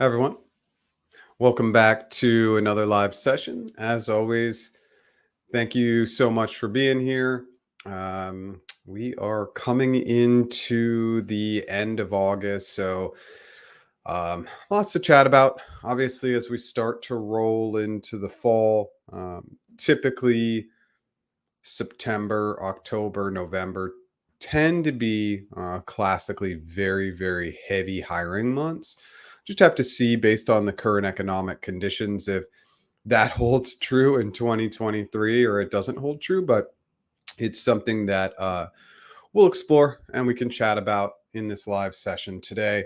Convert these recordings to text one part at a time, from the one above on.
Hi, everyone. Welcome back to another live session. As always, thank you so much for being here. We are coming into the end of August, so lots to chat about. Obviously, as we start to roll into the fall, typically September, October, November tend to be classically very, very heavy hiring months. Just have to see based on the current economic conditions if that holds true in 2023 or it doesn't hold true. But it's something that we'll explore and we can chat about in this live session today.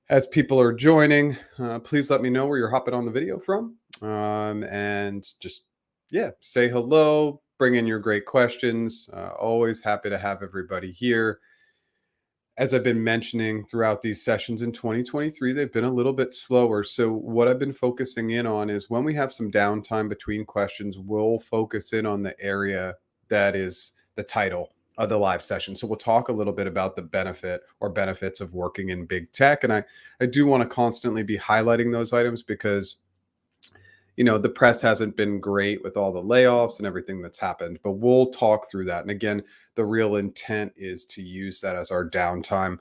As people are joining, please let me know where you're hopping on the video from. And just, yeah, say hello, bring in your great questions. Always happy to have everybody here. As I've been mentioning throughout these sessions in 2023, they've been a little bit slower. So, what I've been focusing in on is when we have some downtime between questions, we'll focus in on the area that is the title of the live session. So, we'll talk a little bit about the benefit or benefits of working in big tech. And I do want to constantly be highlighting those items because the press hasn't been great with all the layoffs and everything that's happened, but we'll talk through that. And again, the real intent is to use that as our downtime.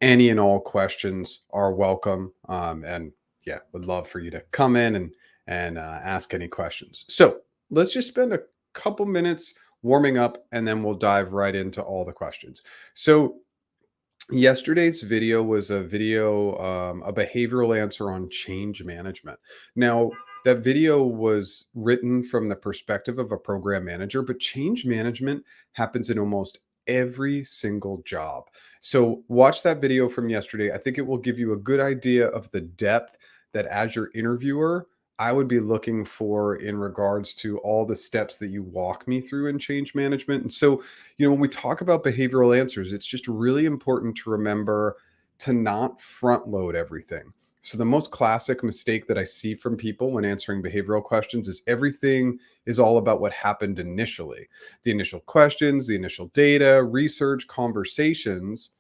Any and all questions are welcome. And yeah, would love for you to come in and ask any questions. So let's just spend a couple minutes warming up and then we'll dive right into all the questions. So yesterday's video was a video, a behavioral answer on change management. Now, that video was written from the perspective of a program manager, but change management happens in almost every single job. So, watch that video from yesterday. I think it will give you a good idea of the depth that, as your interviewer, I would be looking for in regards to all the steps that you walk me through in change management. And so, when we talk about behavioral answers, it's just really important to remember to not front load everything. So, the most classic mistake that I see from people when answering behavioral questions is everything is all about what happened initially, the initial questions, the initial data, research, conversations.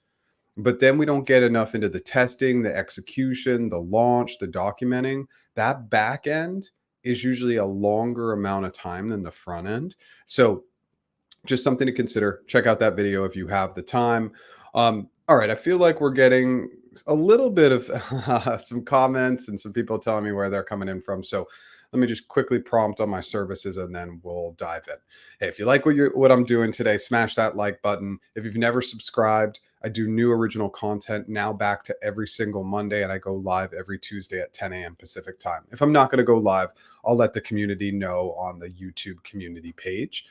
But then we don't get enough into the testing, the execution, the launch, the documenting. That back end is usually a longer amount of time than the front end. So, just something to consider. Check out that video if you have the time. All right, I feel like we're getting a little bit of some comments and some people telling me where they're coming in from. So let me just quickly prompt on my services and then we'll dive in. Hey, if you like what I'm doing today, smash that like button. If you've never subscribed, I do new original content now back to every single Monday, and I go live every Tuesday at 10 a.m. Pacific time. If I'm not going to go live, I'll let the community know on the YouTube community page.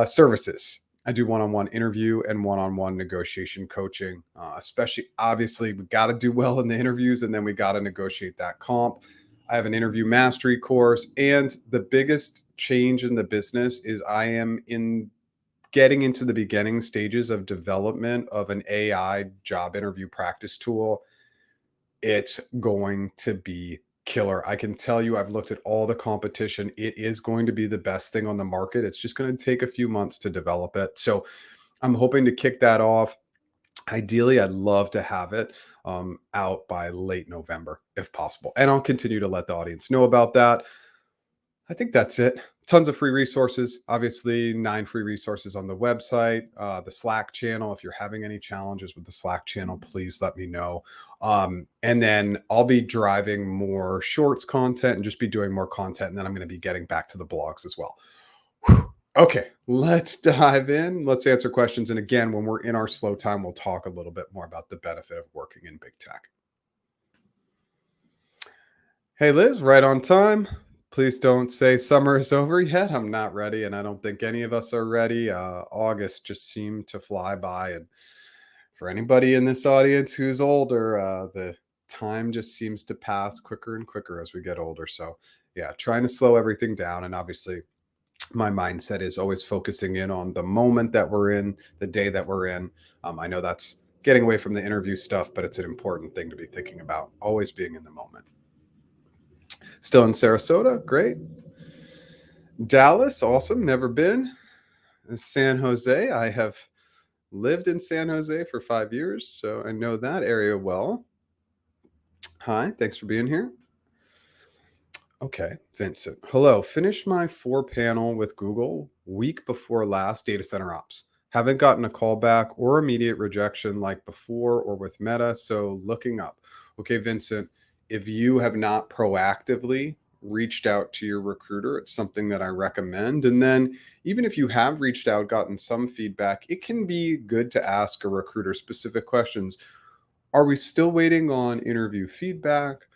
Services. I do one-on-one interview and one-on-one negotiation coaching. Especially, obviously, we got to do well in the interviews, and then we got to negotiate that comp. I have an interview mastery course, and the biggest change in the business is I am in getting into the beginning stages of development of an AI job interview practice tool. It's going to be killer. I can tell you, I've looked at all the competition. It is going to be the best thing on the market. It's just going to take a few months to develop it. So I'm hoping to kick that off. Ideally, I'd love to have it out by late November if possible. And I'll continue to let the audience know about that. I think that's it. Tons of free resources. Obviously, 9 free resources on the website, the Slack channel. If you're having any challenges with the Slack channel, please let me know. And then I'll be driving more shorts content and just be doing more content. And then I'm going to be getting back to the blogs as well. Whew. Okay, let's dive in. Let's answer questions. And again, when we're in our slow time, we'll talk a little bit more about the benefit of working in big tech. Hey, Liz, right on time. Please don't say summer is over yet. I'm not ready, and I don't think any of us are ready. August just seemed to fly by. And for anybody in this audience who's older, the time just seems to pass quicker and quicker as we get older. So, yeah, trying to slow everything down. And obviously, my mindset is always focusing in on the moment that we're in, the day that we're in. I know that's getting away from the interview stuff, but it's an important thing to be thinking about, always being in the moment. Still in Sarasota, great. Dallas, awesome, never been. San Jose, I have lived in San Jose for 5 years, so I know that area well. Hi, thanks for being here. Okay, Vincent. Hello. Finished my four panel with Google week before last data center ops. Haven't gotten a call back or immediate rejection like before or with Meta. So looking up. Okay, Vincent, if you have not proactively reached out to your recruiter, it's something that I recommend. And then even if you have reached out, gotten some feedback, it can be good to ask a recruiter specific questions. Are we still waiting on interview feedback?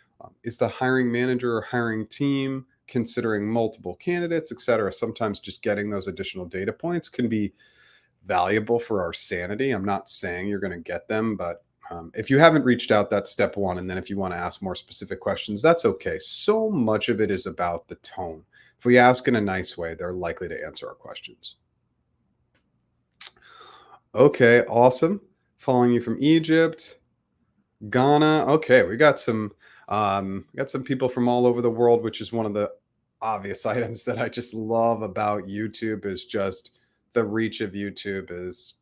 Is the hiring manager or hiring team considering multiple candidates, et cetera? Sometimes just getting those additional data points can be valuable for our sanity. I'm not saying you're going to get them, but if you haven't reached out, that's step one. And then if you want to ask more specific questions, that's okay. So much of it is about the tone. If we ask in a nice way, they're likely to answer our questions. Okay, awesome. Following you from Egypt. Ghana. Okay, we got some people from all over the world, which is one of the obvious items that I just love about YouTube is just the reach of YouTube is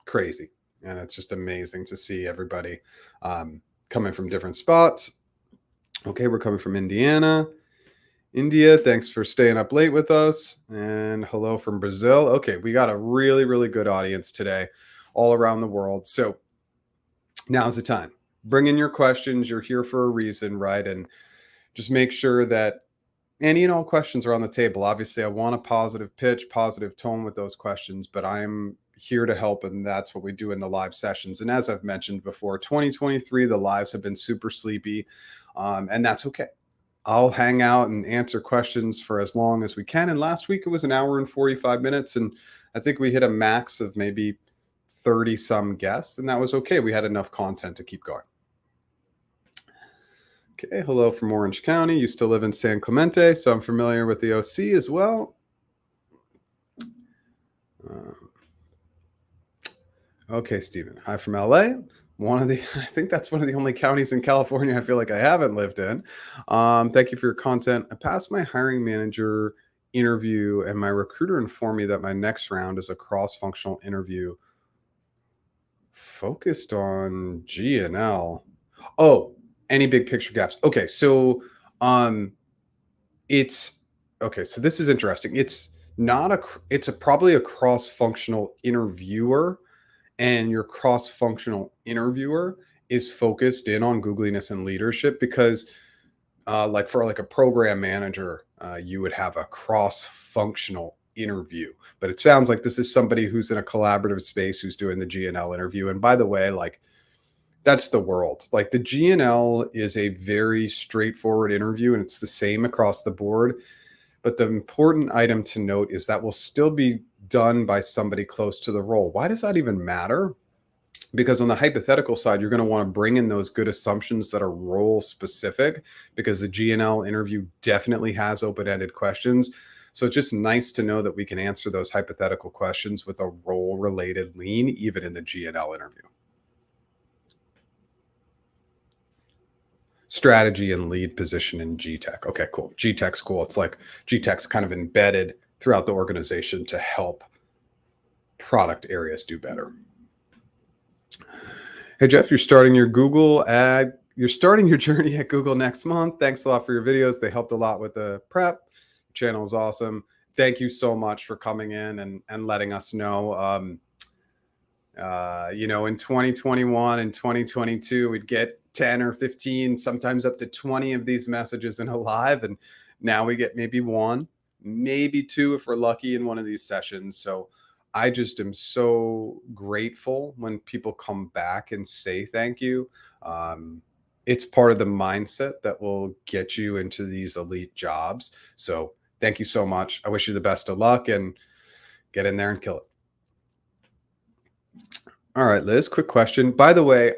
crazy. And it's just amazing to see everybody coming from different spots. Okay, we're coming from Indiana. India, thanks for staying up late with us. And hello from Brazil. Okay, we got a really, really good audience today all around the world. So now's the time. Bring in your questions. You're here for a reason, right? And just make sure that any and all questions are on the table. Obviously, I want a positive pitch, positive tone with those questions, but I'm here to help. And that's what we do in the live sessions. And as I've mentioned before, 2023, the lives have been super sleepy, and that's okay. I'll hang out and answer questions for as long as we can. And last week it was an hour and 45 minutes. And I think we hit a max of maybe 30 some guests, and that was okay. We had enough content to keep going. Okay, hello from Orange County. Used to live in San Clemente, so I'm familiar with the OC as well. Uh, okay, Stephen. Hi from LA. One of the, I think that's one of the only counties in California I feel like I haven't lived in. Thank you for your content. I passed my hiring manager interview, and my recruiter informed me that my next round is a cross functional interview focused on G and L. Oh, any big picture gaps. Okay, so um it's okay, so this is interesting. It's not a it's a probably a cross-functional interviewer, and your cross-functional interviewer is focused in on googliness and leadership because like for like a program manager, you would have a cross-functional interview. But it sounds like this is somebody who's in a collaborative space who's doing the G&L interview. And by the way, like that's the world. Like the G&L is a very straightforward interview and it's the same across the board. But the important item to note is that will still be done by somebody close to the role. Why does that even matter? Because on the hypothetical side, you're going to want to bring in those good assumptions that are role specific because the G&L interview definitely has open-ended questions. So it's just nice to know that we can answer those hypothetical questions with a role related lean, even in the G&L interview. Strategy and lead position in GTech. Okay, cool. GTech's cool. It's like GTech's kind of embedded throughout the organization to help product areas do better. Hey Jeff, you're starting your journey at Google next month. Thanks a lot for your videos. They helped a lot with the prep. Channel is awesome. Thank you so much for coming in and letting us know. In 2021 and 2022, we'd get 10 or 15, sometimes up to 20 of these messages in a live. And now we get maybe one, maybe two if we're lucky in one of these sessions. So I just am so grateful when people come back and say thank you. It's part of the mindset that will get you into these elite jobs. So thank you so much. I wish you the best of luck and get in there and kill it. All right, Liz, quick question. By the way,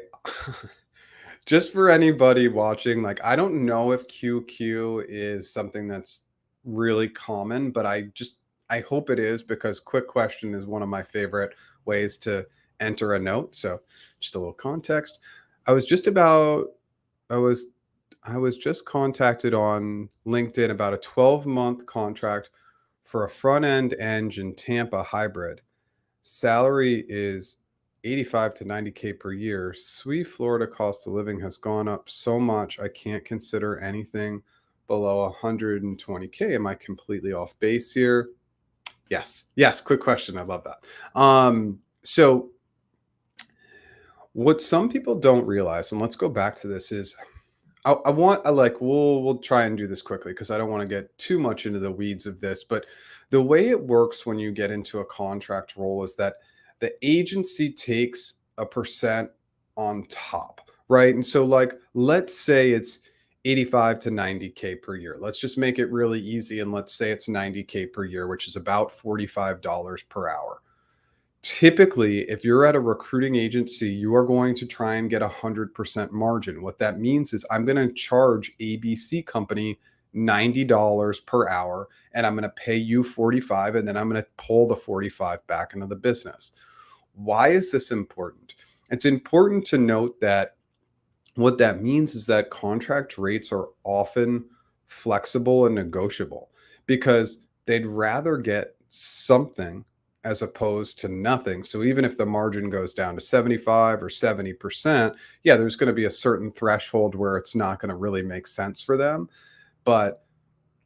just for anybody watching, like I don't know if QQ is something that's really common, but I hope it is because quick question is one of my favorite ways to enter a note. So just a little context. I was just about I was I was just contacted on LinkedIn about a 12-month contract for a front end eng in Tampa hybrid. Salary is 85 to 90K per year. Sweet Florida cost of living has gone up so much, I can't consider anything below 120K. Am I completely off base here? Yes. Yes. Quick question. I love that. So what some people don't realize, and let's go back to this, is I want I like we'll try and do this quickly because I don't want to get too much into the weeds of this. But the way it works when you get into a contract role is that the agency takes a percent on top, right? And so, like, let's say it's 85 to 90K per year. Let's just make it really easy, and let's say it's 90K per year, which is about $45 per hour. Typically, if you're at a recruiting agency, you are going to try and get 100% margin. What that means is I'm going to charge ABC company $90 per hour, and I'm going to pay you 45, and then I'm going to pull the 45 back into the business. Why is this important? It's important to note that what that means is that contract rates are often flexible and negotiable because they'd rather get something as opposed to nothing. So even if the margin goes down to 75 or 70%, yeah, there's going to be a certain threshold where it's not going to really make sense for them. But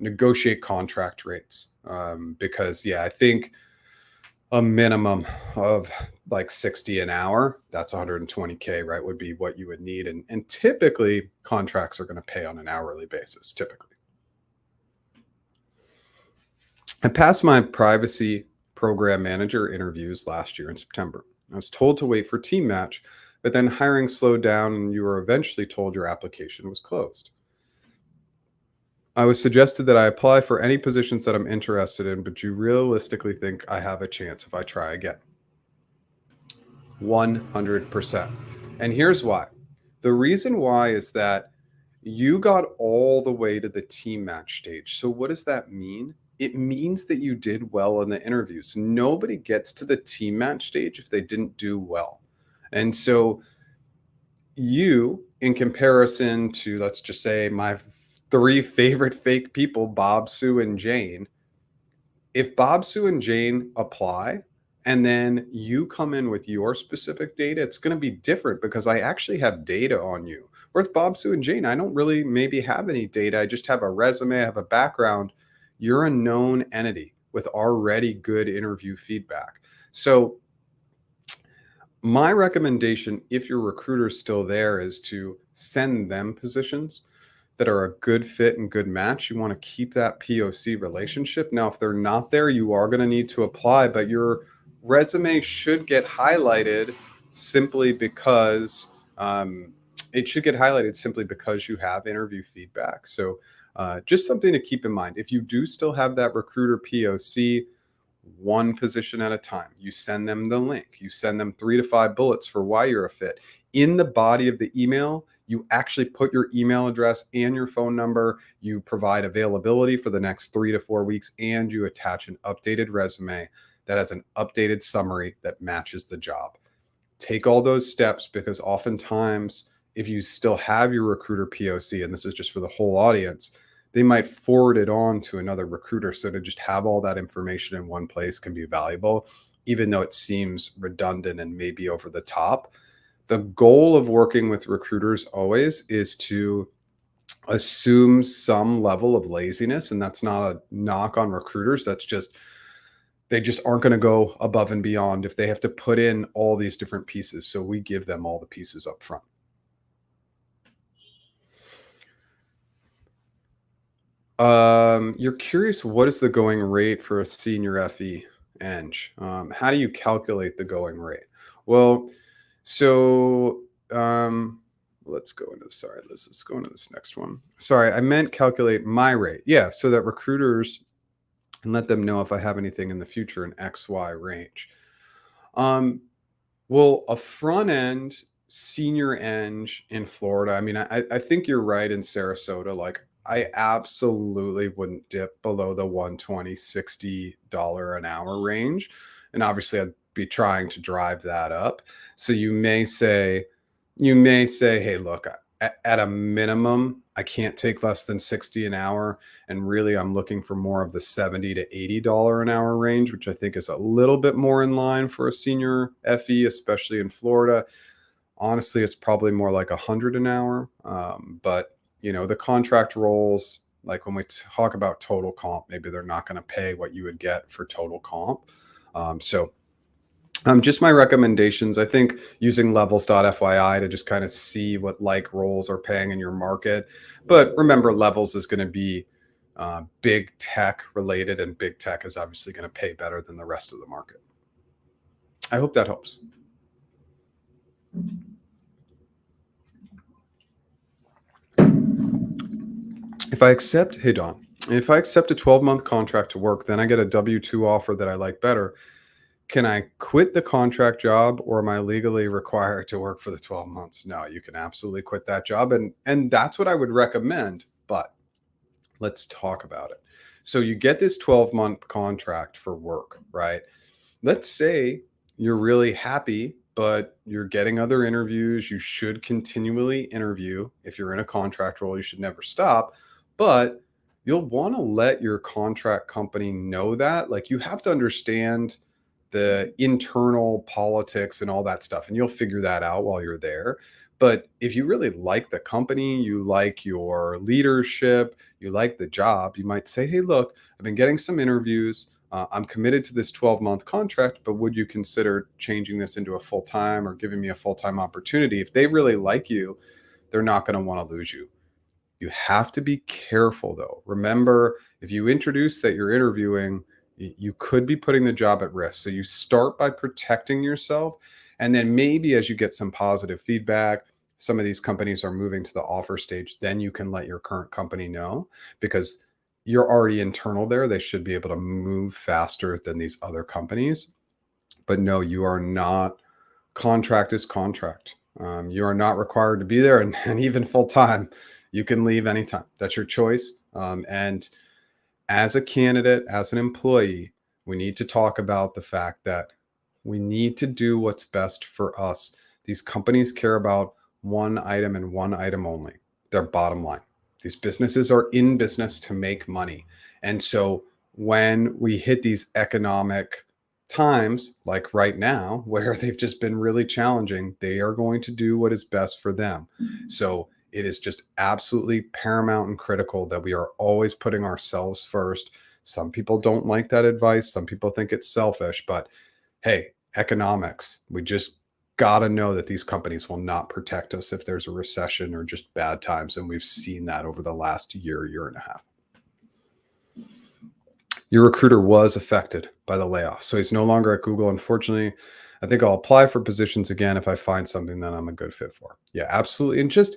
negotiate contract rates because, yeah, I think a minimum of like 60 an hour, that's 120K, right? Would be what you would need. And typically contracts are going to pay on an hourly basis, typically. I passed my privacy program manager interviews last year in September. I was told to wait for team match, but then hiring slowed down and you were eventually told your application was closed. I was suggested that I apply for any positions that I'm interested in, but you realistically think I have a chance if I try again? 100%. And here's why. The reason why is that you got all the way to the team match stage. So, what does that mean? It means that you did well in the interviews. Nobody gets to the team match stage if they didn't do well. And so, you, in comparison to, let's just say, my three favorite fake people, Bob, Sue, and Jane, if Bob, Sue, and Jane apply and then you come in with your specific data, it's going to be different because I actually have data on you. With Bob, Sue, and Jane, I don't really maybe have any data. I just have a resume, I have a background. You're a known entity with already good interview feedback. So, my recommendation, if your recruiter is still there, is to send them positions that are a good fit and good match. You want to keep that POC relationship. Now, if they're not there, you are going to need to apply, but your resume should get highlighted simply because it should get highlighted simply because you have interview feedback. So, just something to keep in mind. If you do still have that recruiter POC, one position at a time. You send them the link. You send them 3 to 5 bullets for why you're a fit. In the body of the email, you actually put your email address and your phone number. You provide availability for the next 3 to 4 weeks, and you attach an updated resume that has an updated summary that matches the job. Take all those steps because oftentimes, if you still have your recruiter POC, and this is just for the whole audience, they might forward it on to another recruiter. So to just have all that information in one place can be valuable, even though it seems redundant and maybe over the top. The goal of working with recruiters always is to assume some level of laziness. And that's not a knock on recruiters. That's just, they just aren't going to go above and beyond if they have to put in all these different pieces. So we give them all the pieces up front. You're curious, what is the going rate for a senior FE eng? How do you calculate the going rate? Well, so let's go into sorry, let's go into this next one. Sorry, I meant calculate my rate. Yeah, so that recruiters can let them know if I have anything in the future in XY range. Um, well, a front end senior eng in Florida. I mean, I think you're right in Sarasota. Like, I absolutely wouldn't dip below the 120, $60 an hour range. And obviously I'd be trying to drive that up. So you may say, hey, look, at a minimum, I can't take less than 60 an hour. And really, I'm looking for more of the 70 to $80 an hour range, which I think is a little bit more in line for a senior FE, especially in Florida. Honestly, it's probably more like 100 an hour. But the contract roles, like when we talk about total comp, maybe they're not going to pay what you would get for total comp. Just my recommendations. I think using levels.fyi to just kind of see what like roles are paying in your market. But remember, levels is going to be big tech related, and big tech is obviously going to pay better than the rest of the market. I hope that helps. If I accept, hey Don, if I accept a 12-month contract to work, then I get a W-2 offer that I like better. Can I quit the contract job, or am I legally required to work for the 12 months? No, you can absolutely quit that job. And that's what I would recommend. But let's talk about it. So you get this 12-month contract for work, right? Let's say you're really happy, but you're getting other interviews. You should continually interview. If you're in a contract role, you should never stop. But you'll want to let your contract company know that. Like, you have to understand the internal politics and all that stuff, and you'll figure that out while you're there. But if you really like the company, you like your leadership, you like the job, you might say, hey, look, I've been getting some interviews. I'm committed to this 12-month contract, but would you consider changing this into a full time or giving me a full time opportunity? If they really like you, they're not going to want to lose you. You have to be careful, though. Remember, if you introduce that you're interviewing, you could be putting the job at risk. So you start by protecting yourself. And then maybe as you get some positive feedback, some of these companies are moving to the offer stage, then you can let your current company know, because you're already internal there. They should be able to move faster than these other companies. But no, you are not. Contract is contract. You are not required to be there, and even full time, you can leave anytime. That's your choice. And as a candidate, as an employee, we need to talk about the fact that we need to do what's best for us. These companies care about one item and one item only: their bottom line. These businesses are in business to make money. And so when we hit these economic times, like right now, where they've just been really challenging, they are going to do what is best for them. So it is just absolutely paramount and critical that we are always putting ourselves first. Some people don't like that advice. Some people think it's selfish, but hey, economics, we just got to know that these companies will not protect us if there's a recession or just bad times. And we've seen that over the last year and a half. Your recruiter was affected by the layoff, so he's no longer at Google. Unfortunately, I think I'll apply for positions again if I find something that I'm a good fit for. Yeah, absolutely. And just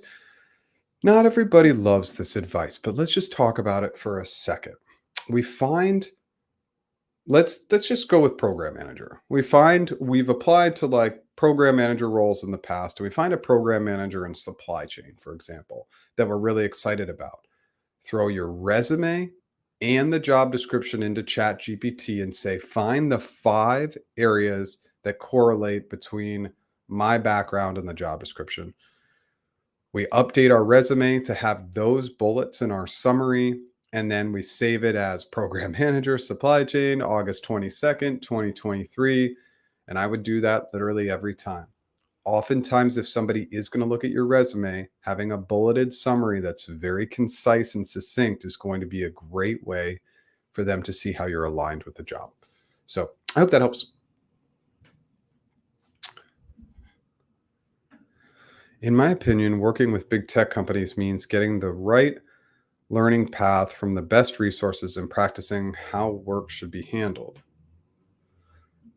not everybody loves this advice, but let's just talk about it for a second. We find let's just go with program manager. We find we've applied to like program manager roles in the past, and we find a program manager in supply chain, for example, that we're really excited about. Throw your resume and the job description into chat gpt and say, find the 5 areas that correlate between my background and the job description. We update our resume to have those bullets in our summary, and then we save it as program manager, supply chain, August 22nd, 2023. And I would do that literally every time. Oftentimes, if somebody is going to look at your resume, having a bulleted summary that's very concise and succinct is going to be a great way for them to see how you're aligned with the job. So I hope that helps. In my opinion, working with big tech companies means getting the right learning path from the best resources and practicing how work should be handled.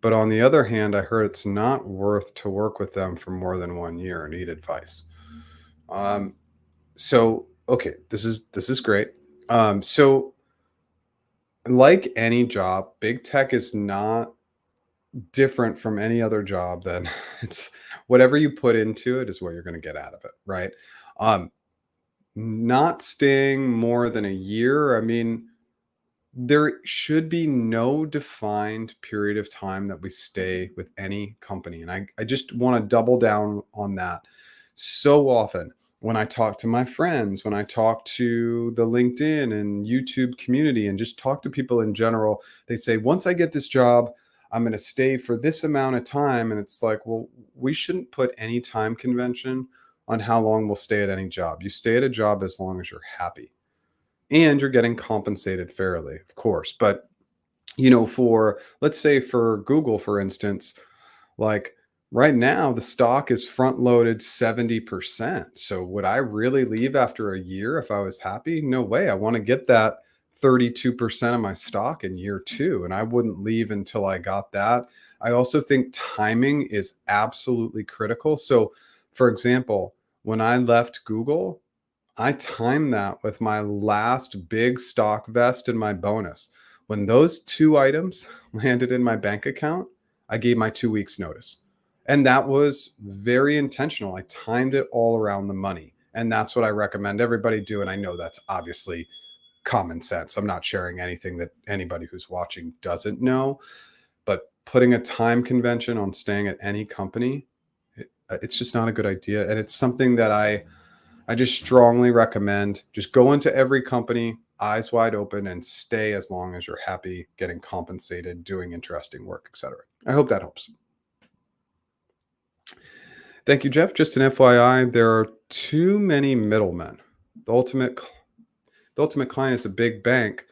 But on the other hand, I heard it's not worth to work with them for more than 1 year. I need advice. Um, so okay, this is great. So like any job, big tech is not different from any other job. That it's whatever you put into it is what you're going to get out of it, right? Um, Not staying more than a year. I mean, there should be no defined period of time that we stay with any company. And I just want to double down on that. So often, when I talk to my friends, when I talk to the LinkedIn and YouTube community and just talk to people in general, they say, once I get this job, I'm going to stay for this amount of time. And it's like, well, we shouldn't put any time convention on how long we'll stay at any job. You stay at a job as long as you're happy and you're getting compensated fairly, of course. But, for, let's say for Google, for instance, like right now, the stock is front loaded 70%. So would I really leave after a year if I was happy? No way. I want to get that 32% of my stock in year two, and I wouldn't leave until I got that. I also think timing is absolutely critical. So, for example, when I left Google, I timed that with my last big stock vest and my bonus. When those two items landed in my bank account, I gave my 2 weeks notice. And that was very intentional. I timed it all around the money. And that's what I recommend everybody do. And I know that's obviously common sense. I'm not sharing anything that anybody who's watching doesn't know, but putting a time convention on staying at any company, it's just not a good idea. And it's something that I just strongly recommend just go into every company, eyes wide open, and stay as long as you're happy, getting compensated, doing interesting work, etc. I hope that helps. Thank you, Jeff. Just an FYI, there are too many middlemen. The ultimate, the ultimate client is a big bank,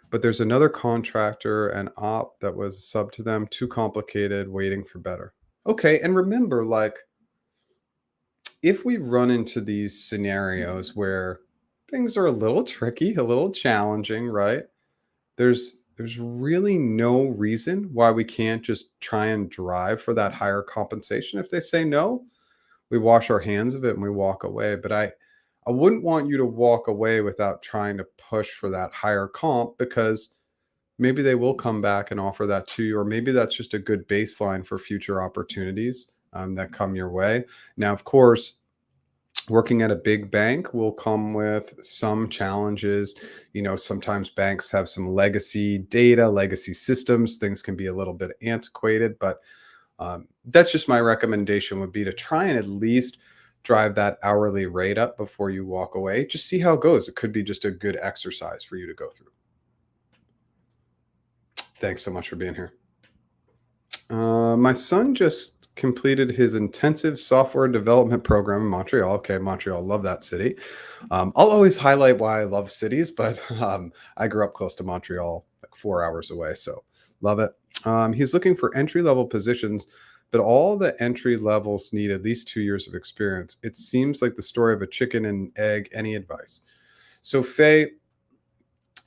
but there's another contractor and op that was sub to them. Too complicated, waiting for better. Okay, and remember, like if we run into these scenarios where things are a little tricky, a little challenging, right? There's really no reason why we can't just try and drive for that higher compensation. If they say no, we wash our hands of it and we walk away. But I wouldn't want you to walk away without trying to push for that higher comp because maybe they will come back and offer that to you, or maybe that's just a good baseline for future opportunities that come your way. Now, of course, working at a big bank will come with some challenges. Sometimes banks have some legacy data, legacy systems. Things can be a little bit antiquated, but that's just my recommendation would be to try and at least drive that hourly rate up before you walk away. Just see how it goes. It could be just a good exercise for you to go through. Thanks so much for being here. My son just completed his intensive software development program in Montreal. Okay, Montreal, love that city. I'll always highlight why I love cities, but I grew up close to Montreal, like 4 hours away, so love it. He's looking for entry level positions, but all the entry levels need at least 2 years of experience. It seems like the story of a chicken and egg. Any advice? So, Faye,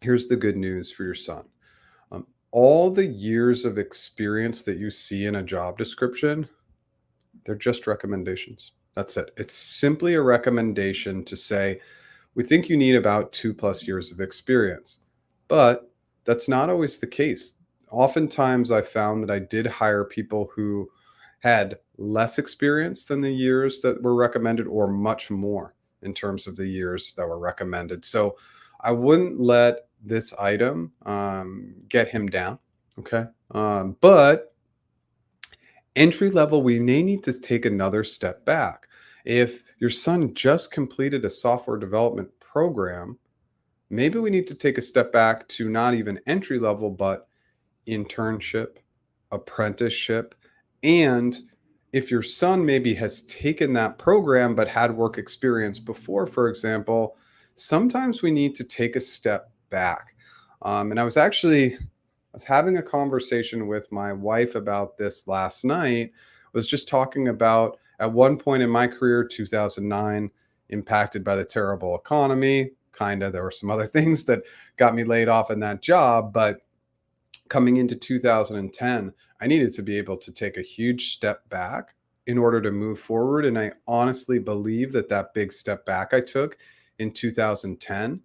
here's the good news for your son. All the years of experience that you see in a job description, they're just recommendations. That's it. It's simply a recommendation to say, we think you need about 2+ years of experience. But that's not always the case. Oftentimes, I found that I did hire people who had less experience than the years that were recommended, or much more in terms of the years that were recommended. So I wouldn't let this item get him down. Okay. But entry level, we may need to take another step back. If your son just completed a software development program, maybe we need to take a step back to not even entry level, but internship, apprenticeship. And if your son maybe has taken that program but had work experience before, for example, sometimes we need to take a step back. And I was having a conversation with my wife about this last night. Was just talking about at one point in my career, 2009, impacted by the terrible economy. Kind of, there were some other things that got me laid off in that job, but coming into 2010, I needed to be able to take a huge step back in order to move forward. And I honestly believe that that big step back I took in 2010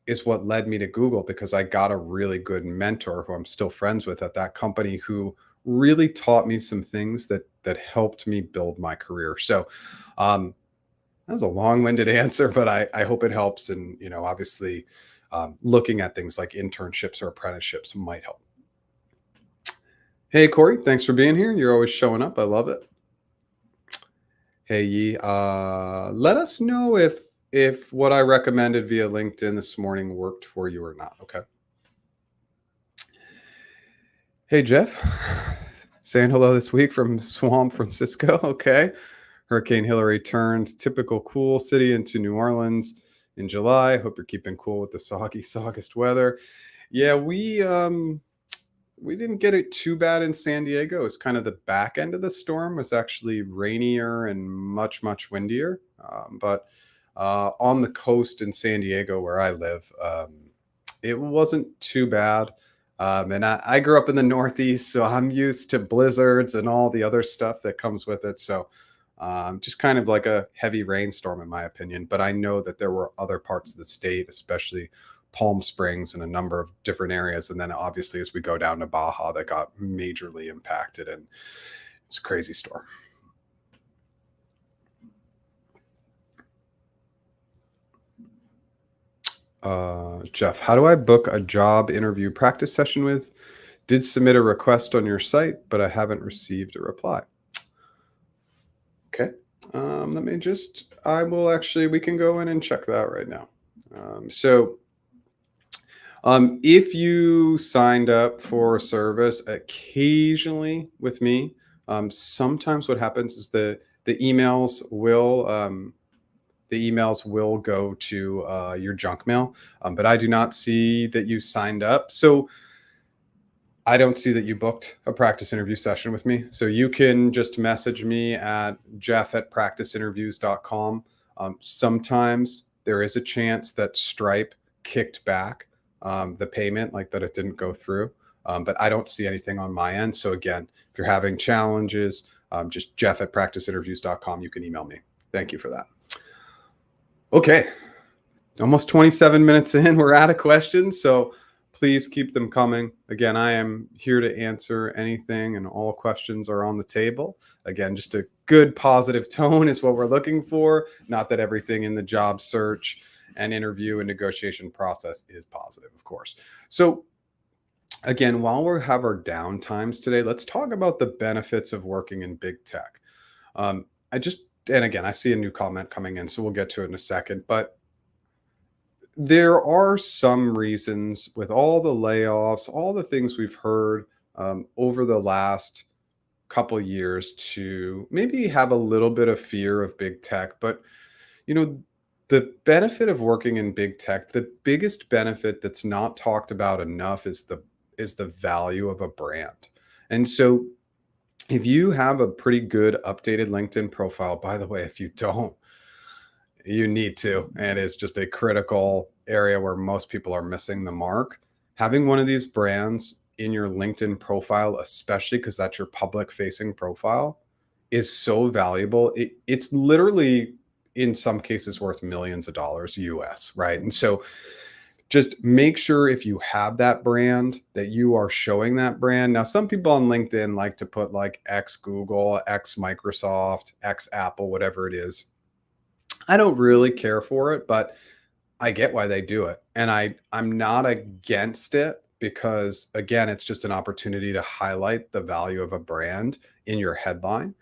is what led me to Google, because I got a really good mentor who I'm still friends with at that company, who really taught me some things that helped me build my career. So that was a long-winded answer, but I hope it helps. And obviously, looking at things like internships or apprenticeships might help. Hey, Corey, thanks for being here. You're always showing up. I love it. Hey, Yi. Let us know if what I recommended via LinkedIn this morning worked for you or not. Okay. Hey, Jeff. Saying hello this week from Swamp Francisco. Okay. Hurricane Hillary turned typical cool city into New Orleans in July. Hope you're keeping cool with the soggy, soggest weather. Yeah, we didn't get it too bad in San Diego. It's kind of the back end of the storm was actually rainier and much, much windier. But on the coast in San Diego, where I live, it wasn't too bad. And I grew up in the Northeast, so I'm used to blizzards and all the other stuff that comes with it. So just kind of like a heavy rainstorm, in my opinion. But I know that there were other parts of the state, especially Palm Springs and a number of different areas. And then obviously, as we go down to Baja, that got majorly impacted. And it's a crazy storm. Jeff, how do I book a job interview practice session with? Did submit a request on your site, but I haven't received a reply. Okay. Let me just, I will actually, we can go in and check that right now. If you signed up for a service occasionally with me, sometimes what happens is the emails will go to your junk mail, but I do not see that you signed up. So I don't see that you booked a practice interview session with me. So you can just message me at jeff@practiceinterviews.com. Sometimes there is a chance that Stripe kicked back the payment, like that it didn't go through. But I don't see anything on my end. So again, if you're having challenges, just jeff@practiceinterviews.com. You can email me. Thank you for that. Okay. Almost 27 minutes in. We're out of questions. So please keep them coming. Again, I am here to answer anything, and all questions are on the table. Again, just a good positive tone is what we're looking for. Not that everything in the job search and interview and negotiation process is positive, of course. So, again, while we have our downtimes today, let's talk about the benefits of working in big tech. I just, and again, I see a new comment coming in, so we'll get to it in a second. But there are some reasons with all the layoffs, all the things we've heard over the last couple years to maybe have a little bit of fear of big tech. But you know, the benefit of working in big tech, the biggest benefit that's not talked about enough is the value of a brand. And so if you have a pretty good updated LinkedIn profile, by the way, if you don't, you need to. And it's just a critical area where most people are missing the mark. Having one of these brands in your LinkedIn profile, especially because that's your public facing profile, is so valuable. It's literally, in some cases, worth millions of dollars US, right? And so just make sure if you have that brand that you are showing that brand. Now, some people on LinkedIn like to put like X Google, X Microsoft, X Apple, whatever it is. I don't really care for it, but I get why they do it. And I'm not against it because again, it's just an opportunity to highlight the value of a brand in your headline.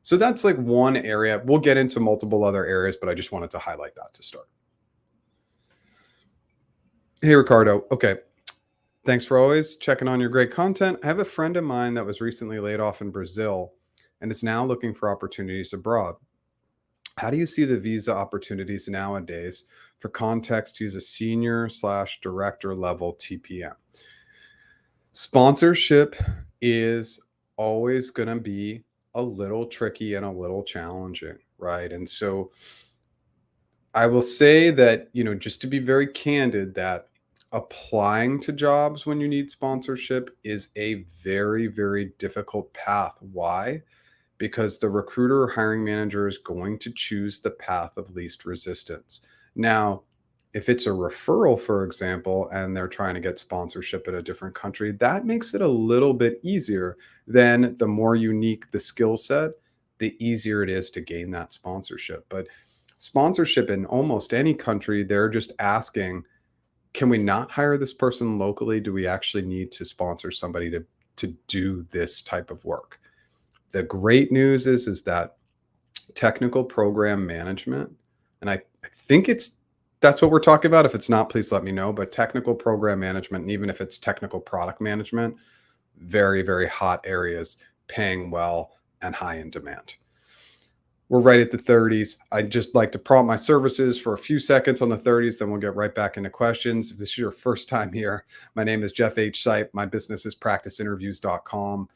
So that's like one area. We'll get into multiple other areas, but I just wanted to highlight that to start. Hey, Ricardo. Okay. Thanks for always checking on your great content. I have a friend of mine that was recently laid off in Brazil and is now looking for opportunities abroad. How do you see the visa opportunities nowadays? For context, he's a senior slash director level TPM. Sponsorship is always going to be a little tricky and a little challenging, right? And so I will say that, just to be very candid, that applying to jobs when you need sponsorship is a very, very difficult path. Why? Because the recruiter or hiring manager is going to choose the path of least resistance. Now, if it's a referral, for example, and they're trying to get sponsorship in a different country, that makes it a little bit easier. Then the more unique the skill set, the easier it is to gain that sponsorship. But sponsorship in almost any country, they're just asking, can we not hire this person locally? Do we actually need to sponsor somebody to do this type of work? The great news is that technical program management. And I think that's what we're talking about. If it's not, please let me know. But technical program management, and even if it's technical product management, very, very hot areas, paying well and high in demand. We're right at the 30s. I'd just like to prompt my services for a few seconds on the 30s, then we'll get right back into questions. If this is your first time here, my name is Jeff H. Sipe. My business is practiceinterviews.com.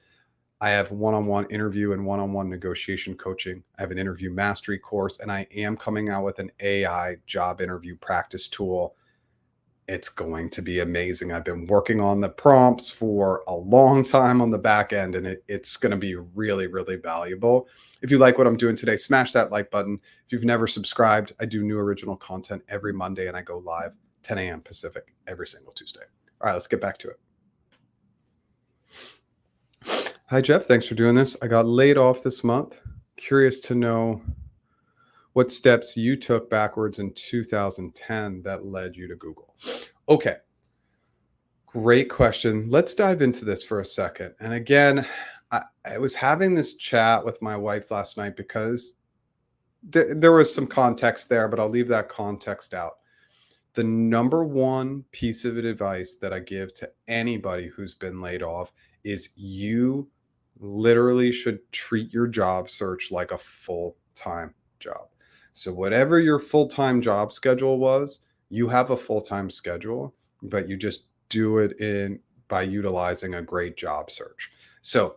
I have one-on-one interview and one-on-one negotiation coaching. I have an interview mastery course, and I am coming out with an AI job interview practice tool. It's going to be amazing. I've been working on the prompts for a long time on the back end, and it's going to be really, really valuable. If you like what I'm doing today, smash that like button. If you've never subscribed, I do new original content every Monday, and I go live 10 a.m. Pacific every single Tuesday. All right, let's get back to it. Hi, Jeff. Thanks for doing this. I got laid off this month. Curious to know what steps you took backwards in 2010 that led you to Google. Okay. Great question. Let's dive into this for a second. And again, I was having this chat with my wife last night because there was some context there, but I'll leave that context out. The number one piece of advice that I give to anybody who's been laid off is you literally should treat your job search like a full-time job. So whatever your full-time job schedule was, you have a full-time schedule, but you just do it by utilizing a great job search. So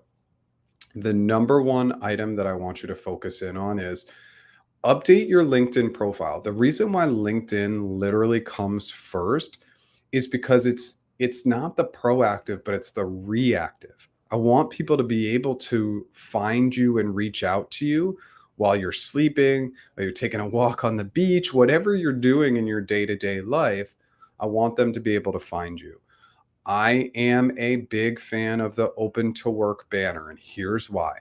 the number one item that I want you to focus in on is update your LinkedIn profile. The reason why LinkedIn literally comes first is because it's not the proactive, but it's the reactive. I want people to be able to find you and reach out to you while you're sleeping, while you're taking a walk on the beach, whatever you're doing in your day-to-day life. I want them to be able to find you. I am a big fan of the open to work banner, and here's why.